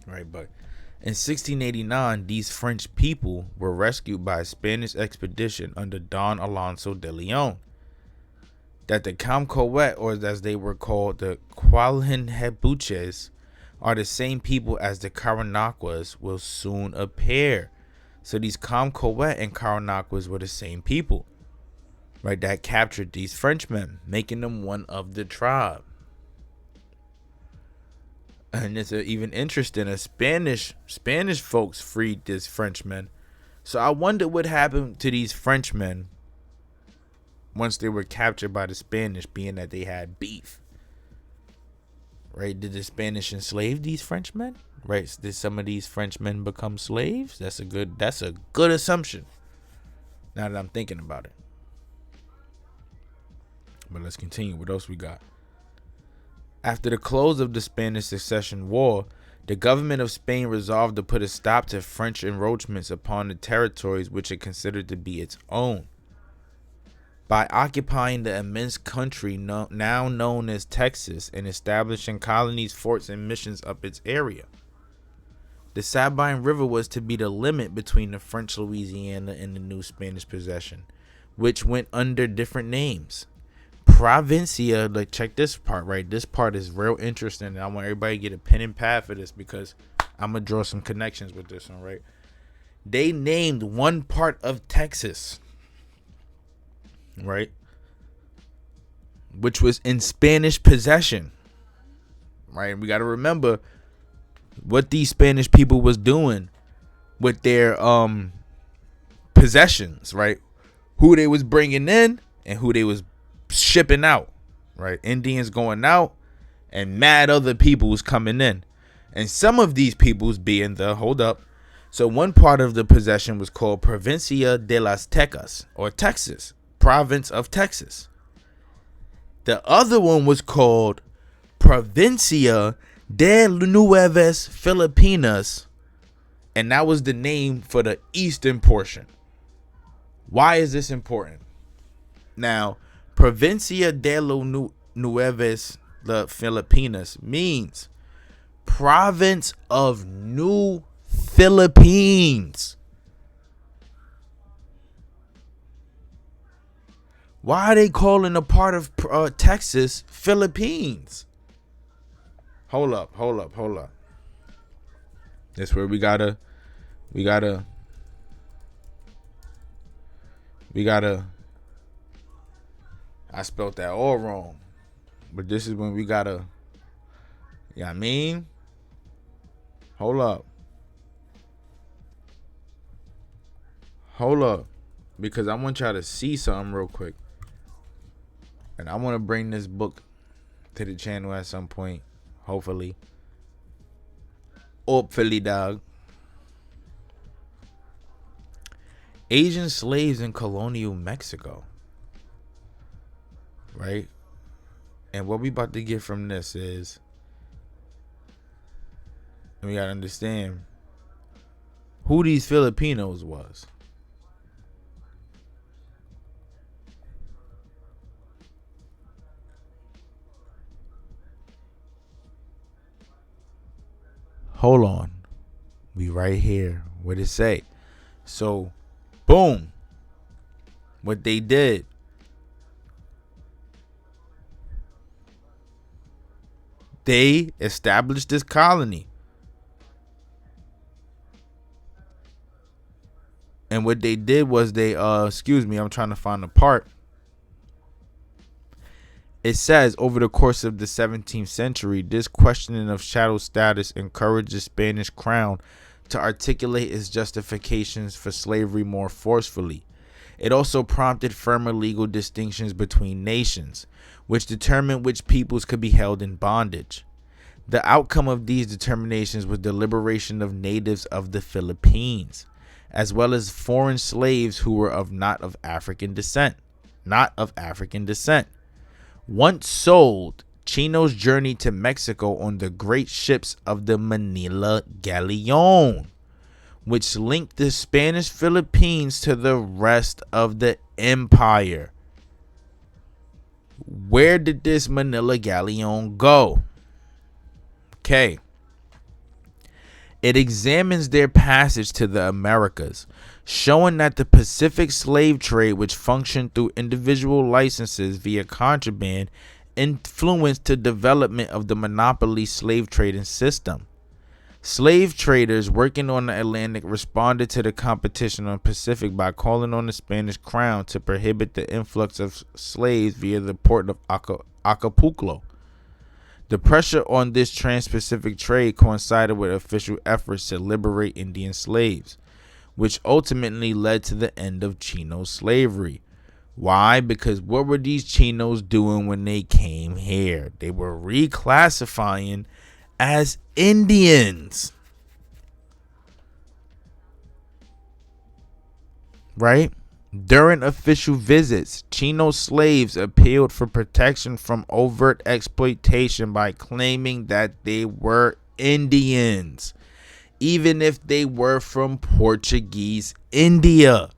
Speaker 1: Right, but in 1689, these French people were rescued by a Spanish expedition under Don Alonso de Leon. That the Karankawa, or as they were called, the Qualhenhebuches, are the same people as the Karankawas will soon appear. So these Karankawa and Karankawas were the same people, right, that captured these Frenchmen, making them one of the tribe. And it's even interesting, Spanish folks freed this Frenchman. So I wonder what happened to these Frenchmen once they were captured by the Spanish, being that they had beef. Right? Did the Spanish enslave these Frenchmen? Right? Did some of these Frenchmen become slaves? That's a good assumption. Now that I'm thinking about it. But let's continue. What else we got? After the close of the Spanish Succession War, The government of Spain resolved to put a stop to French encroachments upon the territories which it considered to be its own, by occupying the immense country now known as Texas and establishing colonies, forts, and missions up its area. The Sabine River was to be the limit between the French Louisiana and the new Spanish possession, which went under different names. Provincia, like, check this part, right? This part is real interesting, and I want everybody to get a pen and pad for this because I'm going to draw some connections with this one, right? They named one part of Texas, right, which was in Spanish possession, right? We got to remember what these Spanish people was doing with their possessions, right? Who they was bringing in and who they was shipping out, right? Indians going out and mad other people was coming in, and some of these peoples being so one part of the possession was called Provincia de las Tecas, or Texas, province of Texas. The other one was called Provincia de Nuevas Filipinas, and that was the name for the eastern portion. Why is this important? Now, Provincia de Nuevas Filipinas means province of New Philippines. Why are they calling a part of Texas Philippines? Hold up. That's where we gotta. I spelled that all wrong, but this is when we gotta. You know what I mean? Hold up, because I want y'all to see something real quick, and I want to bring this book to the channel at some point, hopefully, dog. Asian slaves in colonial Mexico, right? And what we about to get from this is, we gotta understand who these Filipinos was. Hold on, we right here. What it say? So, boom. What they did, they established this colony. And what they did was they, I'm trying to find the part. It says, over the course of the 17th century, this questioning of chattel status encouraged the Spanish crown to articulate its justifications for slavery more forcefully. It also prompted firmer legal distinctions between nations, which determined which peoples could be held in bondage. The outcome of these determinations was the liberation of natives of the Philippines, as well as foreign slaves who were not of African descent. Once sold, Chinos journeyed to Mexico on the great ships of the Manila Galleon, which linked the Spanish Philippines to the rest of the empire. Where did this Manila Galleon go? Okay. It examines their passage to the Americas, showing that the Pacific slave trade, which functioned through individual licenses via contraband, influenced the development of the monopoly slave trading system. Slave traders working on the Atlantic responded to the competition on the Pacific by calling on the Spanish crown to prohibit the influx of slaves via the port of Acapulco. The pressure on this trans-Pacific trade coincided with official efforts to liberate Indian slaves, which ultimately led to the end of Chino slavery. Why? Because what were these Chinos doing when they came here? They were reclassifying as Indians. Right? During official visits, Chino slaves appealed for protection from overt exploitation by claiming that they were Indians, even if they were from Portuguese India.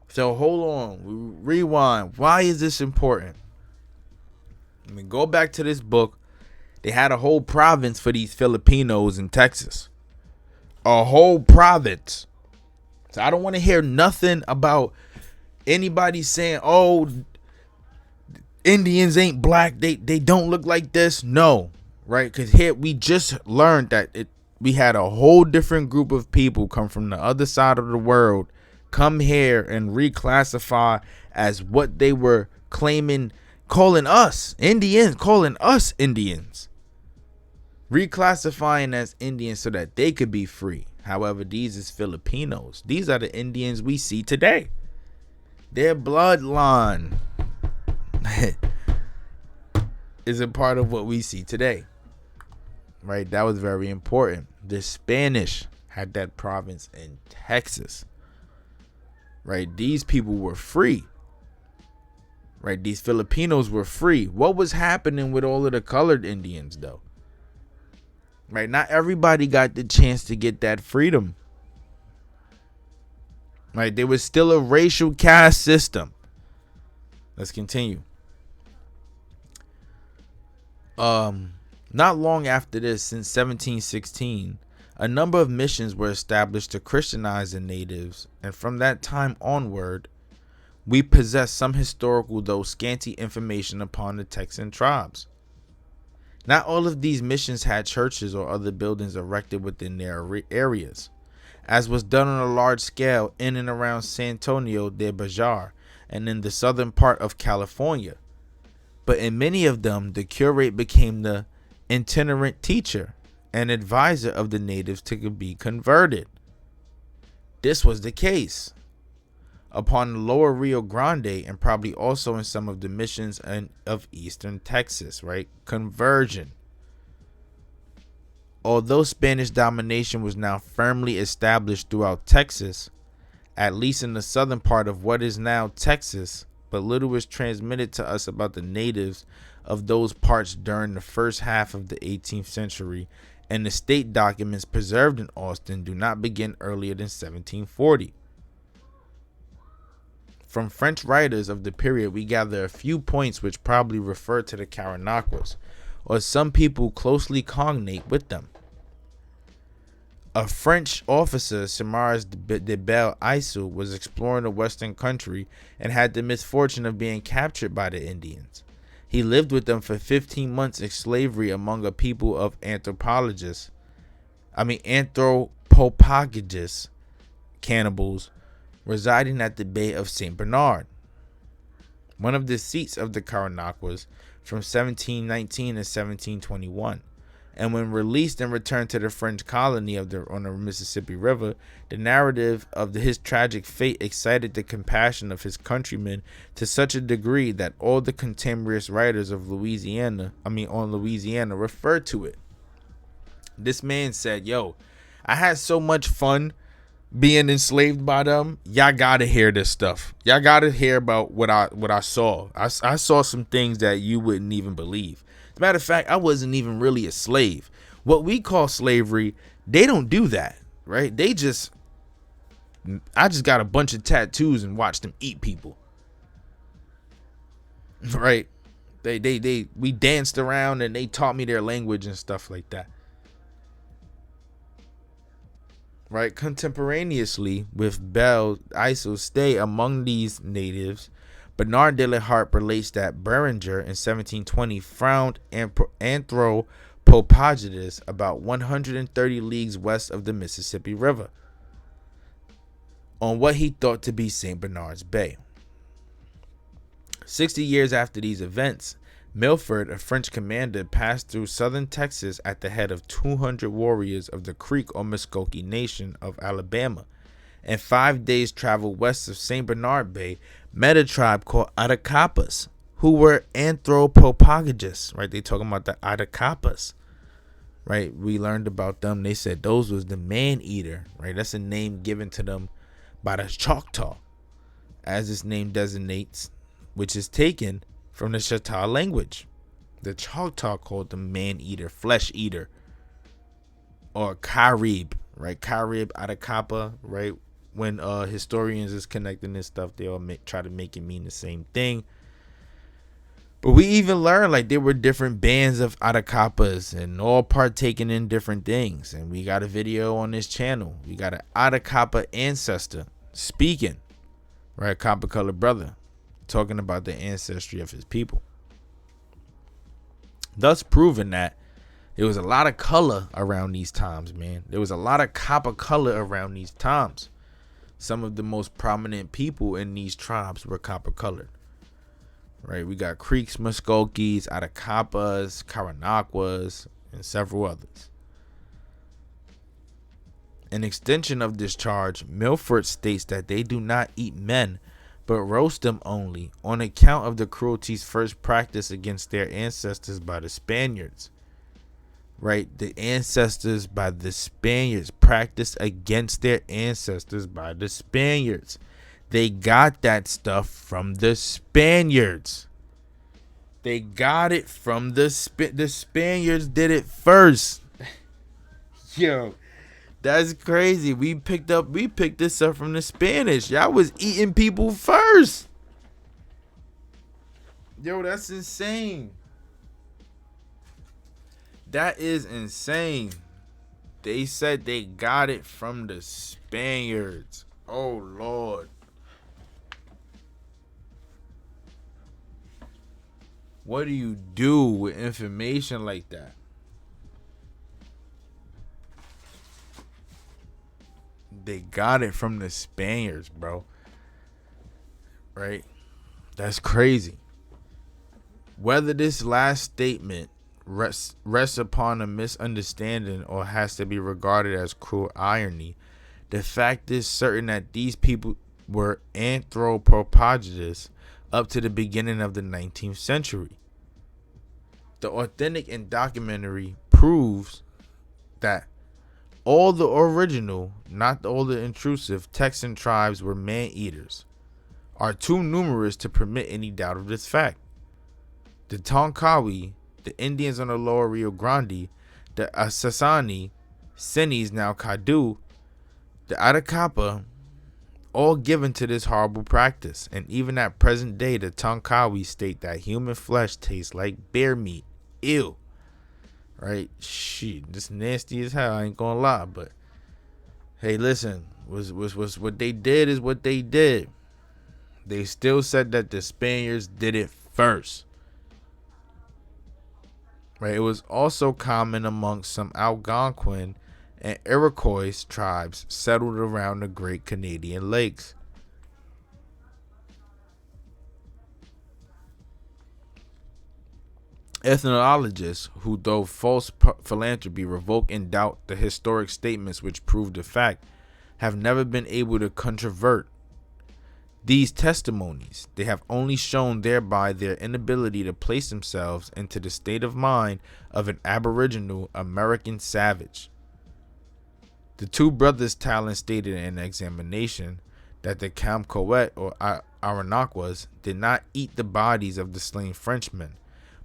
Speaker 1: So hold on, rewind. Why is this important? I mean, go back to this book. They had a whole province for these Filipinos in Texas. A whole province. So I don't want to hear nothing about anybody saying, oh, Indians ain't black. They don't look like this. No, right? Because here we just learned that we had a whole different group of people come from the other side of the world, come here and reclassify as what they were claiming, calling us Indians, reclassifying as Indians so that they could be free. However, these is Filipinos. These are the Indians we see today. Their bloodline is a part of what we see today. Right? That was very important. The Spanish had that province in Texas. Right? These people were free. Right? These Filipinos were free. What was happening with all of the colored Indians, though? Right? Not everybody got the chance to get that freedom. Right? There was still a racial caste system. Let's continue. Not long after this, since 1716, a number of missions were established to Christianize the natives, and from that time onward, we possess some historical, though scanty, information upon the Texan tribes. Not all of these missions had churches or other buildings erected within their areas, as was done on a large scale in and around San Antonio de Bajar and in the southern part of California. But in many of them, the curate became the itinerant teacher and advisor of the natives to be converted. This was the case upon the lower Rio Grande and probably also in some of the missions of eastern Texas, right? Conversion. Although Spanish domination was now firmly established throughout Texas, at least in the southern part of what is now Texas, but little was transmitted to us about the natives of those parts during the first half of the 18th century, and the state documents preserved in Austin do not begin earlier than 1740. From French writers of the period, we gather a few points which probably refer to the Karankawas, or some people closely cognate with them. A French officer, Samaras de Bel Isu, was exploring the western country and had the misfortune of being captured by the Indians. He lived with them for 15 months in slavery among a people of anthropophagists, cannibals, residing at the Bay of St. Bernard, one of the seats of the Karankawas from 1719 to 1721. And when released and returned to the French colony on the Mississippi River, the narrative of his tragic fate excited the compassion of his countrymen to such a degree that all the contemporaneous writers of Louisiana referred to it. This man said, "Yo, I had so much fun being enslaved by them. Y'all gotta hear this stuff. Y'all gotta hear about what I saw. I saw some things that you wouldn't even believe. As a matter of fact, I wasn't even really a slave. What we call slavery, they don't do that, right? I just got a bunch of tattoos and watched them eat people, right? We danced around and they taught me their language and stuff like that." Right, contemporaneously with Bel Isu's stay among these natives, Bernard de la Harpe relates that Beringer in 1720 found anthropophagists about 130 leagues west of the Mississippi River, on what he thought to be St. Bernard's Bay. 60 years after these events, Milford, a French commander, passed through southern Texas at the head of 200 warriors of the Creek or Muskogee Nation of Alabama, and 5 days' travel west of St. Bernard Bay, met a tribe called Attakapas, who were anthropophagists, right? They talking about the Attakapas, right? We learned about them. They said those was the man-eater, right? That's a name given to them by the Choctaw, as this name designates, which is taken from the Choctaw language. The Choctaw called them man-eater, flesh-eater, or Carib, right? Carib, Atacapa, right? When historians is connecting this stuff, they all try to make it mean the same thing. But we even learned like there were different bands of Atacapas and all partaking in different things. And we got a video on this channel. We got an Atacapa ancestor speaking, right? Copper colored brother talking about the ancestry of his people. Thus proving that there was a lot of color around these times, man. There was a lot of copper color around these times. Some of the most prominent people in these tribes were copper colored. Right, we got Creeks, Muskogees, Atacapas, Karankawas, and several others. An extension of this charge, Milford states that they do not eat men, but roast them only, on account of the cruelties first practiced against their ancestors by the Spaniards. Right, the ancestors by the Spaniards practiced against their ancestors by the Spaniards. They got that stuff from the Spaniards. They got it from the Spaniards did it first. Yo, that's crazy. We picked this up from the Spanish. Y'all was eating people first. Yo, that's insane. That is insane. They said they got it from the Spaniards. Oh, Lord. What do you do with information like that? They got it from the Spaniards, bro. Right? That's crazy. Whether this last statement rests upon a misunderstanding or has to be regarded as cruel irony, the fact is certain that these people were anthropophagists up to the beginning of the 19th century. The authentic and documentary proves that all the original, not all the intrusive, Texan tribes were man-eaters, are too numerous to permit any doubt of this fact. The Tonkawi, the Indians on the lower Rio Grande, the Asasani, Senis, now Kadu, the Atacapa, all given to this horrible practice, and even at present day the Tonkawi state that human flesh tastes like bear meat. Ew. Right? Shit, this nasty as hell, I ain't gonna lie, but hey, listen, was what they did is what they did. They still said that the Spaniards did it first. Right? It was also common amongst some Algonquin and Iroquois tribes settled around the Great Canadian Lakes. Ethnologists who, though false philanthropy, revoke and doubt the historic statements which prove the fact, have never been able to controvert these testimonies. They have only shown thereby their inability to place themselves into the state of mind of an Aboriginal American savage. The two brothers' talent stated in an examination that the Karankawa or Aranaquas did not eat the bodies of the slain Frenchmen,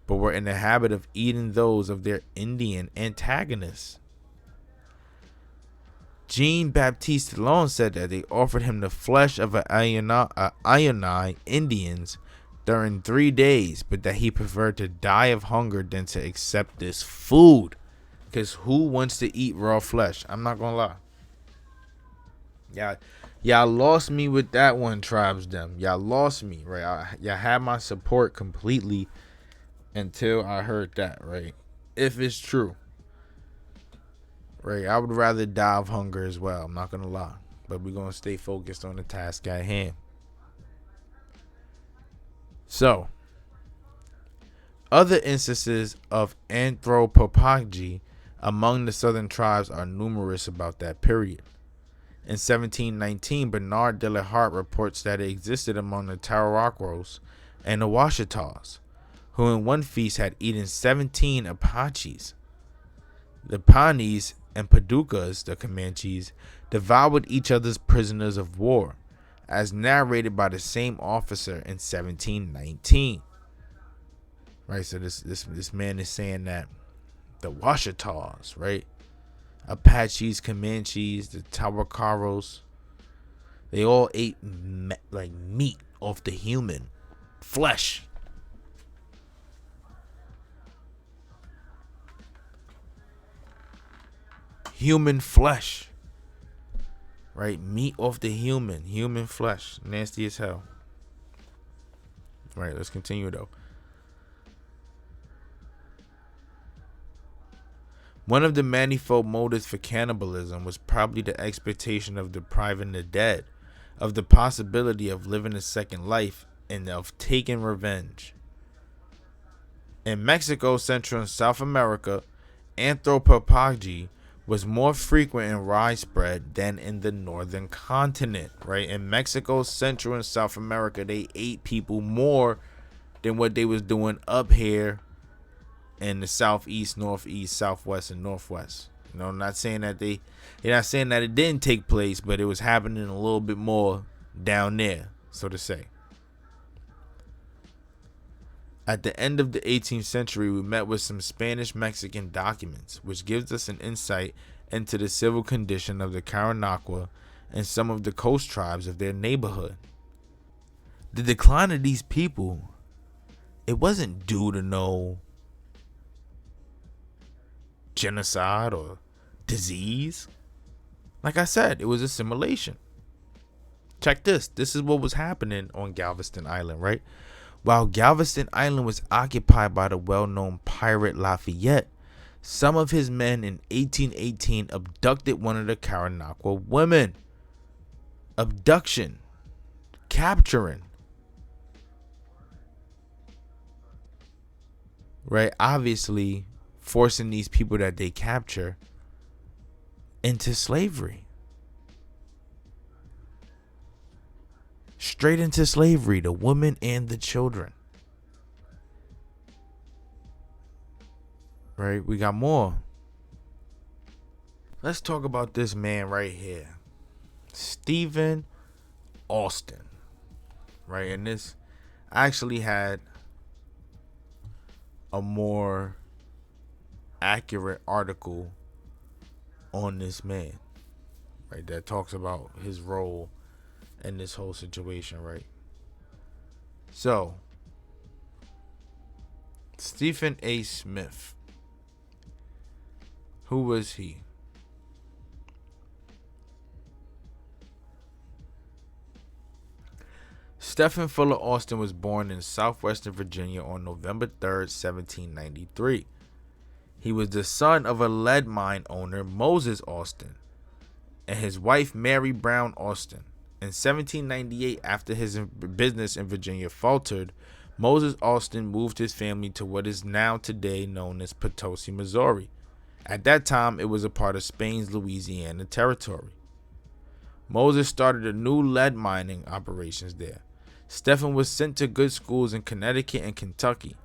Speaker 1: but were in the habit of eating those of their Indian antagonists. Jean-Baptiste Talon said that they offered him the flesh of Ionai Indians during 3 days, but that he preferred to die of hunger than to accept this food. Because who wants to eat raw flesh? I'm not going to lie. Y'all lost me with that one, tribes them. Y'all lost me, right? Y'all had my support completely until I heard that, right? If it's true. Right, I would rather die of hunger as well. I'm not going to lie. But we're going to stay focused on the task at hand. So, other instances of anthropophagy among the southern tribes are numerous about that period. In 1719, Bernard de la Hart reports that it existed among the Tarawaros and the Washitas, who in one feast had eaten 17 Apaches. The Pawnees and Paducas, the Comanches, devoured each other's prisoners of war, as narrated by the same officer in 1719. right? So this man is saying that the Washatas, right, Apaches, Comanches, the Tawacaros, they all ate like meat off the human flesh. Human flesh. Right? Meat off the human flesh. Nasty as hell. Right, let's continue though. One of the manifold motives for cannibalism was probably the expectation of depriving the dead of the possibility of living a second life and of taking revenge. In Mexico, Central and South America, anthropophagy was more frequent and widespread than in the northern continent, right? In Mexico, Central and South America, they ate people more than what they was doing up here in the southeast, northeast, southwest, and northwest. You know, I'm not saying that they're not saying that it didn't take place, but it was happening a little bit more down there, so to say. At the end of the 18th century, we met with some Spanish-Mexican documents, which gives us an insight into the civil condition of the Karankawa and some of the coast tribes of their neighborhood. The decline of these people, it wasn't due to no genocide or disease. Like I said, it was assimilation. Check this. This is what was happening on Galveston Island, right? While Galveston Island was occupied by the well-known pirate Lafayette, some of his men in 1818 abducted one of the Karankawa women. Abduction. Capturing. Right? Obviously, forcing these people that they capture into slavery. Straight into slavery, the women and the children. Right? We got more. Let's talk about this man right here. Stephen Austin. Right? And this actually had a more accurate article on this man. Right? That talks about his role in this whole situation, right? So, Stephen A. Smith. Who was he? Stephen Fuller Austin was born in southwestern Virginia on November 3rd, 1793. He was the son of a lead mine owner, Moses Austin, and his wife, Mary Brown Austin. In 1798, after his business in Virginia faltered, Moses Austin moved his family to what is now today known as Potosi, Missouri. At that time, it was a part of Spain's Louisiana territory. Moses started a new lead mining operations there. Stephen was sent to good schools in Connecticut and Kentucky.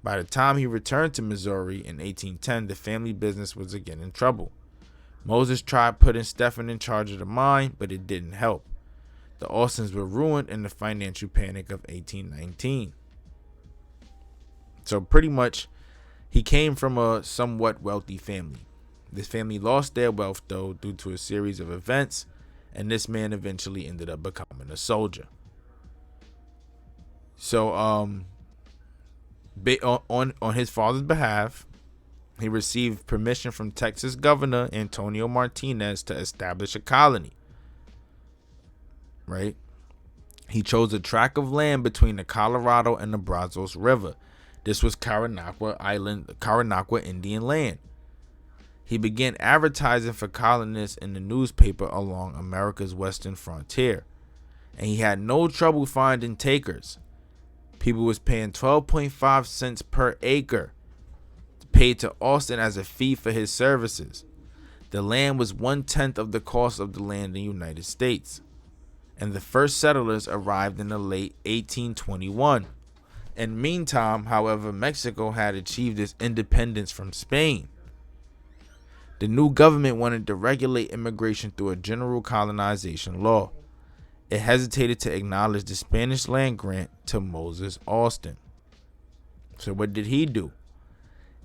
Speaker 1: By the time he returned to Missouri in 1810, the family business was again in trouble. Moses tried putting Stephen in charge of the mine, but it didn't help. The Austins were ruined in the financial panic of 1819. So pretty much, he came from a somewhat wealthy family. This family lost their wealth, though, due to a series of events, and this man eventually ended up becoming a soldier. So, on his father's behalf, he received permission from Texas Governor Antonio Martinez to establish a colony. Right? He chose a tract of land between the Colorado and the Brazos River. This was Karankawa Island, Karankawa Indian land. He began advertising for colonists in the newspaper along America's western frontier, and he had no trouble finding takers. People was paying 12.5 cents per acre, paid to Austin as a fee for his services. The land was 1/10 of the cost of the land in the United States, and the first settlers arrived in the late 1821. In the meantime, however, Mexico had achieved its independence from Spain. The new government wanted to regulate immigration through a general colonization law. It hesitated to acknowledge the Spanish land grant to Moses Austin. So what did he do?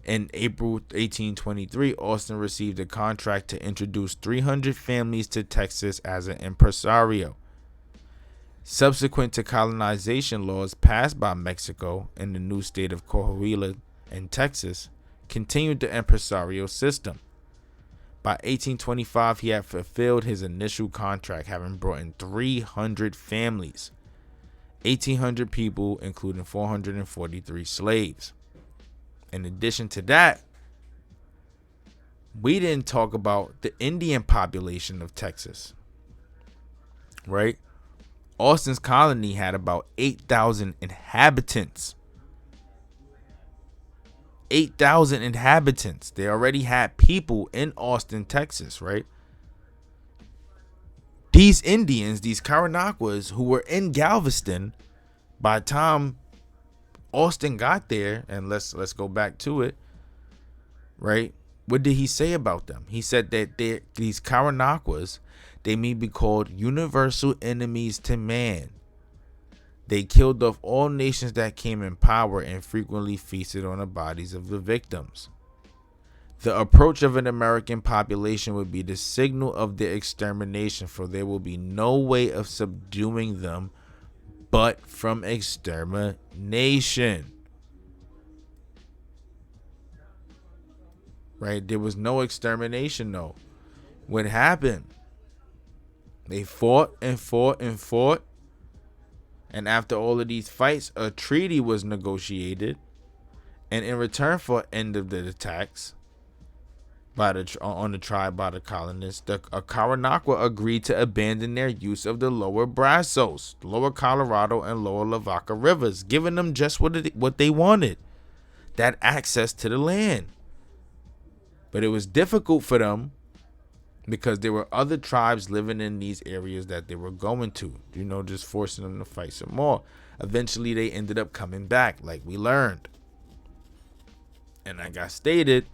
Speaker 1: In April 1823, Austin received a contract to introduce 300 families to Texas as an impresario. Subsequent to colonization, laws passed by Mexico in the new state of Coahuila and Texas continued the impresario system. By 1825, he had fulfilled his initial contract, having brought in 300 families, 1,800 people, including 443 slaves. In addition to that, we didn't talk about the Indian population of Texas, right? Austin's colony had about 8,000 inhabitants. 8,000 inhabitants. They already had people in Austin, Texas, right? These Indians, these Karankawas who were in Galveston, by the time Austin got there, and let's go back to it, right? What did he say about them? He said that these Karankawas, they may be called universal enemies to man. They killed off all nations that came in power and frequently feasted on the bodies of the victims. The approach of an American population would be the signal of their extermination, for there will be no way of subduing them but from extermination. Right? There was no extermination, though. What happened? They fought and fought and fought. And after all of these fights, a treaty was negotiated. And in return for end of the attacks on the tribe by the colonists, the Karankawa agreed to abandon their use of the lower Brazos, lower Colorado, and lower Lavaca rivers, giving them just what they wanted, that access to the land. But it was difficult for them because there were other tribes living in these areas that they were going to, just forcing them to fight some more. Eventually, they ended up coming back, like we learned. And like I stated,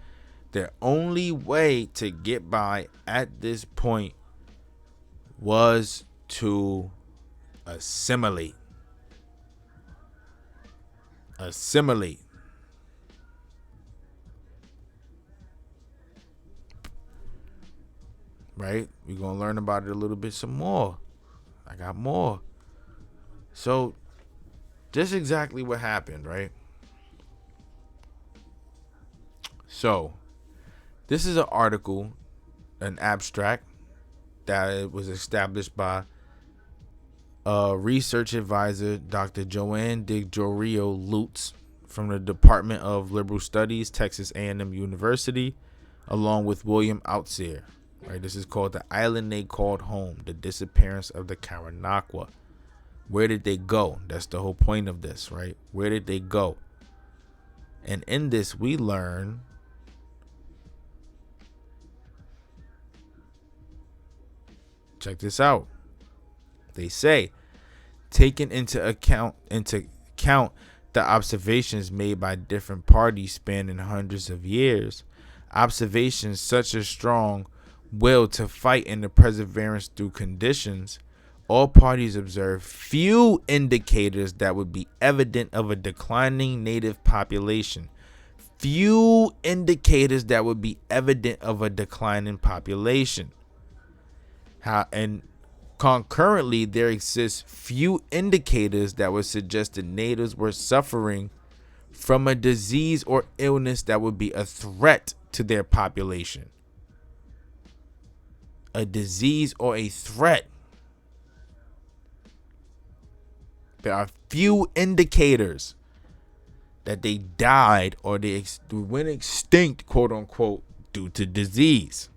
Speaker 1: their only way to get by at this point was to assimilate. Assimilate. Right? We're going to learn about it a little bit some more. I got more. So, this is exactly what happened, right? So, this is an article, an abstract, that was established by research advisor Dr. Joanne DiGiorio Lutz from the Department of Liberal Studies, Texas A&M University, along with William Outseer. Right, this is called The Island They Called Home, the disappearance of the Karankawa. Where did they go? That's the whole point of this, right? Where did they go? And in this, we learn check this out. They say, taking into account the observations made by different parties spanning hundreds of years, observations such as strong will to fight in the perseverance through conditions, all parties observe few indicators that would be evident of a declining native population. Few indicators that would be evident of a declining population. And concurrently, there exists few indicators that would suggest the natives were suffering from a disease or illness that would be a threat to their population. A disease or a threat. There are few indicators that they died or they went extinct, quote unquote, due to disease.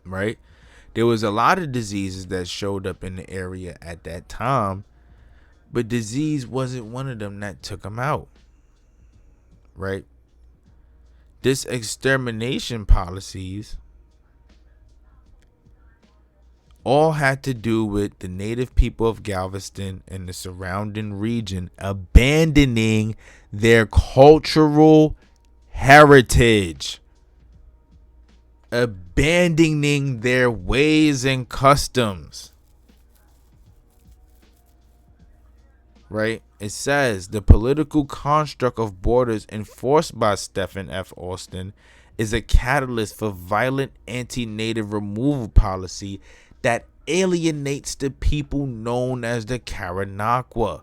Speaker 1: Right? There was a lot of diseases that showed up in the area at that time, but disease wasn't one of them that took them out. Right? This extermination policies all had to do with the native people of Galveston and the surrounding region abandoning their cultural heritage, abandoning their ways and customs. Right? It says the political construct of borders enforced by Stephen F. Austin is a catalyst for violent anti-native removal policy that alienates the people known as the Karankawa.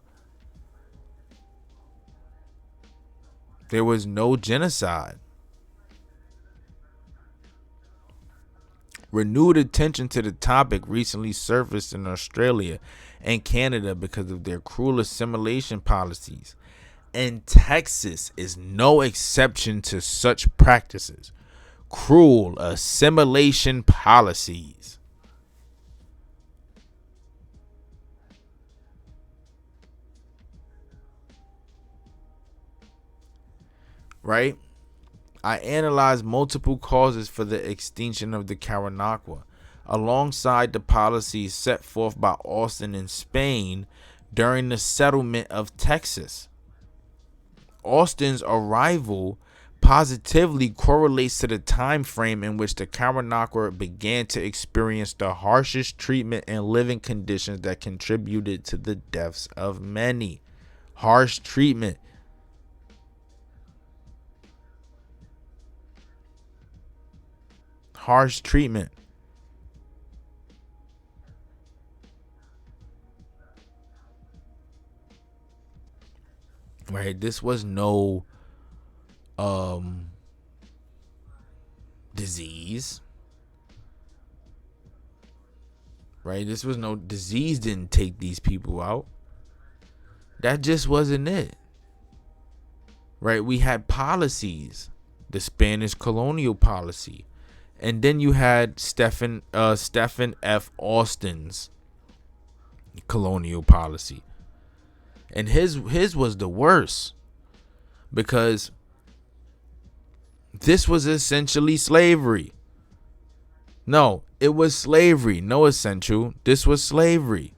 Speaker 1: There was no genocide. Renewed attention to the topic recently surfaced in Australia and Canada because of their cruel assimilation policies. And Texas is no exception to such practices. Cruel assimilation policies. Right? I analyzed multiple causes for the extinction of the Karankawa, alongside the policies set forth by Austin in Spain during the settlement of Texas. Austin's arrival positively correlates to the time frame in which the Karankawa began to experience the harshest treatment and living conditions that contributed to the deaths of many. Harsh treatment. Harsh treatment. Right, this was no disease. Right, this was no disease, didn't take these people out. That just wasn't it. Right, we had policies, the Spanish colonial policy, and then you had Stephen F. Austin's colonial policy. And his was the worst, because this was essentially slavery. No, it was slavery. No essential. This was slavery.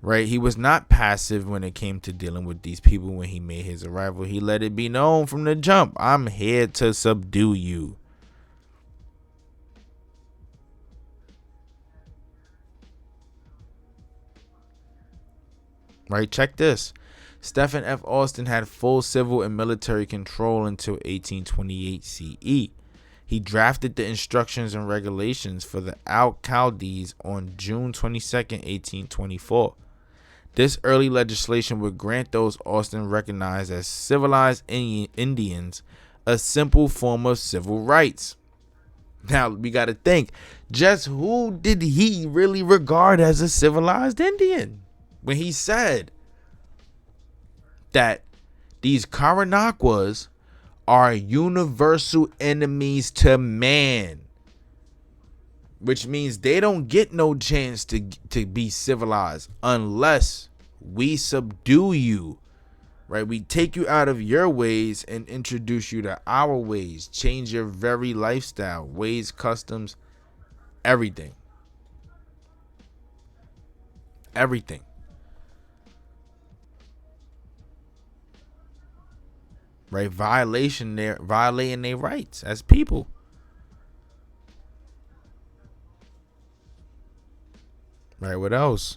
Speaker 1: Right? He was not passive when it came to dealing with these people when he made his arrival. He let it be known from the jump, I'm here to subdue you. Right, check this. Stephen F. Austin had full civil and military control until 1828 CE. He drafted the instructions and regulations for the alcaldes on June 22, 1824. This early legislation would grant those Austin recognized as civilized Indians a simple form of civil rights. Now, we got to think, just who did he really regard as a civilized Indian when he said that these Karankawas are universal enemies to man, which means they don't get no chance to be civilized unless we subdue you, right? We take you out of your ways and introduce you to our ways, change your very lifestyle, ways, customs, everything. Everything. Right? Violating their rights as people. Right, what else?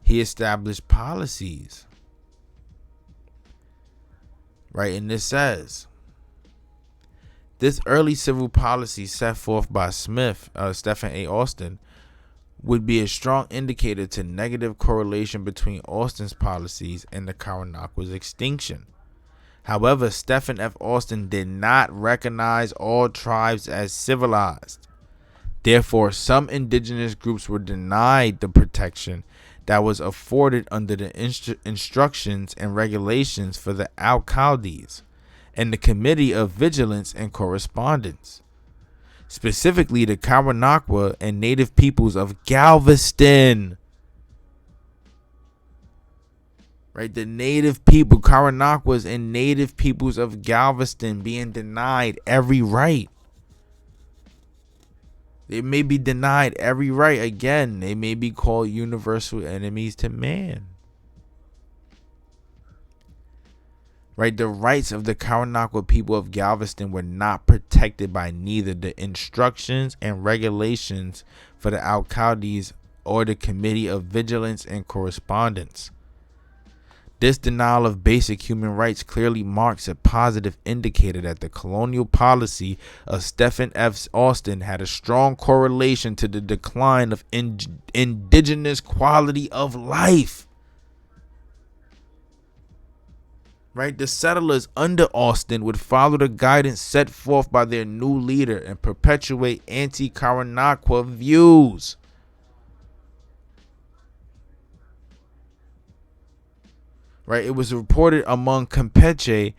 Speaker 1: He established policies. Right, and this says, this early civil policy set forth by Stephen A. Austin, would be a strong indicator to negative correlation between Austin's policies and the Karankawa's extinction. However, Stephen F. Austin did not recognize all tribes as civilized. Therefore, some indigenous groups were denied the protection that was afforded under the instructions and regulations for the alcaldes and the Committee of Vigilance and Correspondence. Specifically, the Karankawa and native peoples of Galveston. Right, the native people, Karankawas and native peoples of Galveston being denied every right. They may be denied every right. Again, they may be called universal enemies to man. Right, the rights of the Karankawa people of Galveston were not protected by neither the instructions and regulations for the alcaldes or the Committee of Vigilance and Correspondence. This denial of basic human rights clearly marks a positive indicator that the colonial policy of Stephen F. Austin had a strong correlation to the decline of indigenous quality of life. Right, the settlers under Austin would follow the guidance set forth by their new leader and perpetuate anti-Karankawa views. Right, it was reported among Campeche,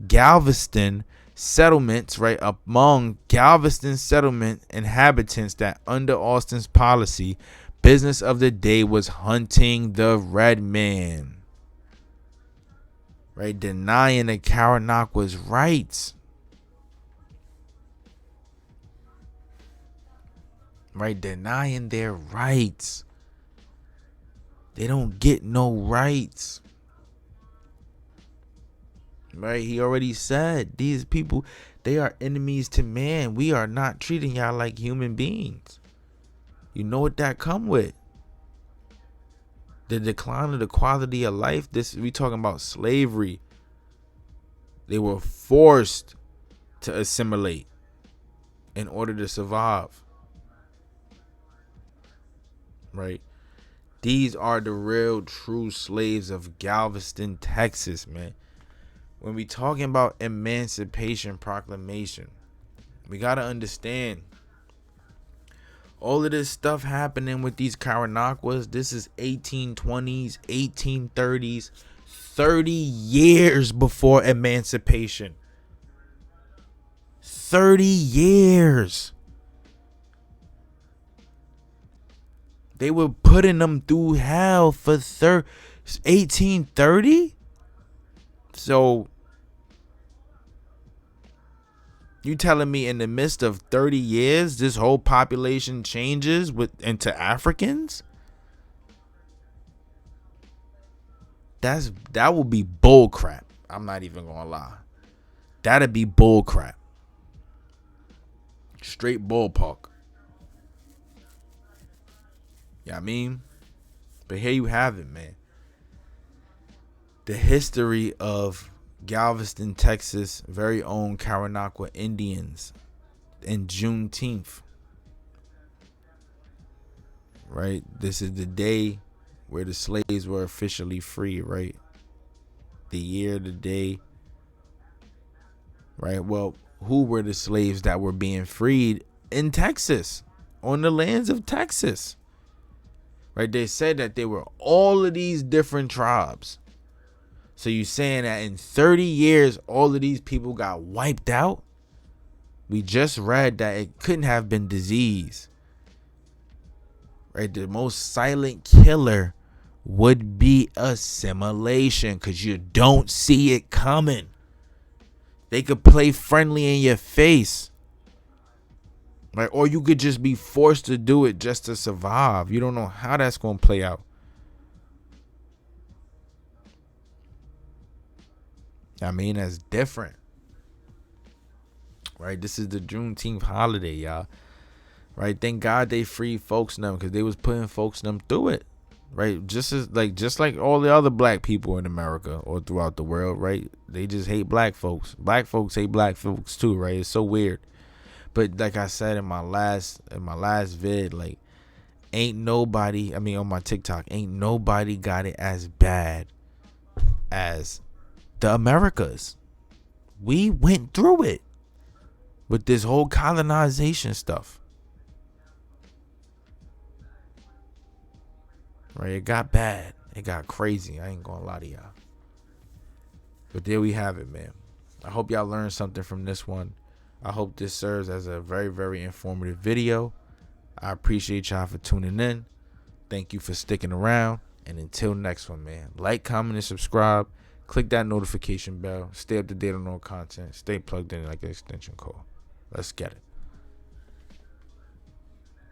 Speaker 1: Galveston settlements, right, among Galveston settlement inhabitants that under Austin's policy, business of the day was hunting the red man. Right, denying the Karankawa's rights. Right, denying their rights. They don't get no rights. Right, he already said these people, they are enemies to man. We are not treating y'all like human beings. You know what that come with? The decline of the quality of life. This, we talking about slavery. They were forced to assimilate in order to survive. Right? These are the real true slaves of Galveston, Texas, man. When we talking about Emancipation Proclamation, we got to understand all of this stuff happening with these Karankawas. This is 1820s, 1830s, 30 years before emancipation. 30 years. They were putting them through hell for 1830. So you telling me in the midst of 30 years, this whole population changes into Africans? That will be bull crap. I'm not even gonna lie. That'd be bull crap. Straight ballpark. Yeah, I mean, but here you have it, man. The history of Galveston, Texas, very own Karankawa Indians and Juneteenth. Right? This is the day where the slaves were officially free, right? The year, the day. Right? Well, who were the slaves that were being freed in Texas, on the lands of Texas? Right? They said that they were all of these different tribes. So you saying that in 30 years, all of these people got wiped out? We just read that it couldn't have been disease. Right? The most silent killer would be assimilation, because you don't see it coming. They could play friendly in your face. Right? Or you could just be forced to do it just to survive. You don't know how that's going to play out. I mean, that's different. Right? This is the Juneteenth holiday, y'all. Right? Thank God they freed folks them, because they was putting folks them through it. Right? Just like all the other black people in America or throughout the world, right? They just hate black folks. Black folks hate black folks too, right? It's so weird. But like I said in my last vid, like, ain't nobody, I mean on my TikTok, ain't nobody got it as bad as the Americas. We went through it with this whole colonization stuff. Right? It got bad. It got crazy. I ain't gonna lie to y'all. But there we have it, man. I hope y'all learned something from this one. I hope this serves as a very, very informative video. I appreciate y'all for tuning in. Thank you for sticking around. And until next one, man. Like, comment, and subscribe. Click that notification bell. Stay up to date on all content. Stay plugged in like an extension cord. Let's get it.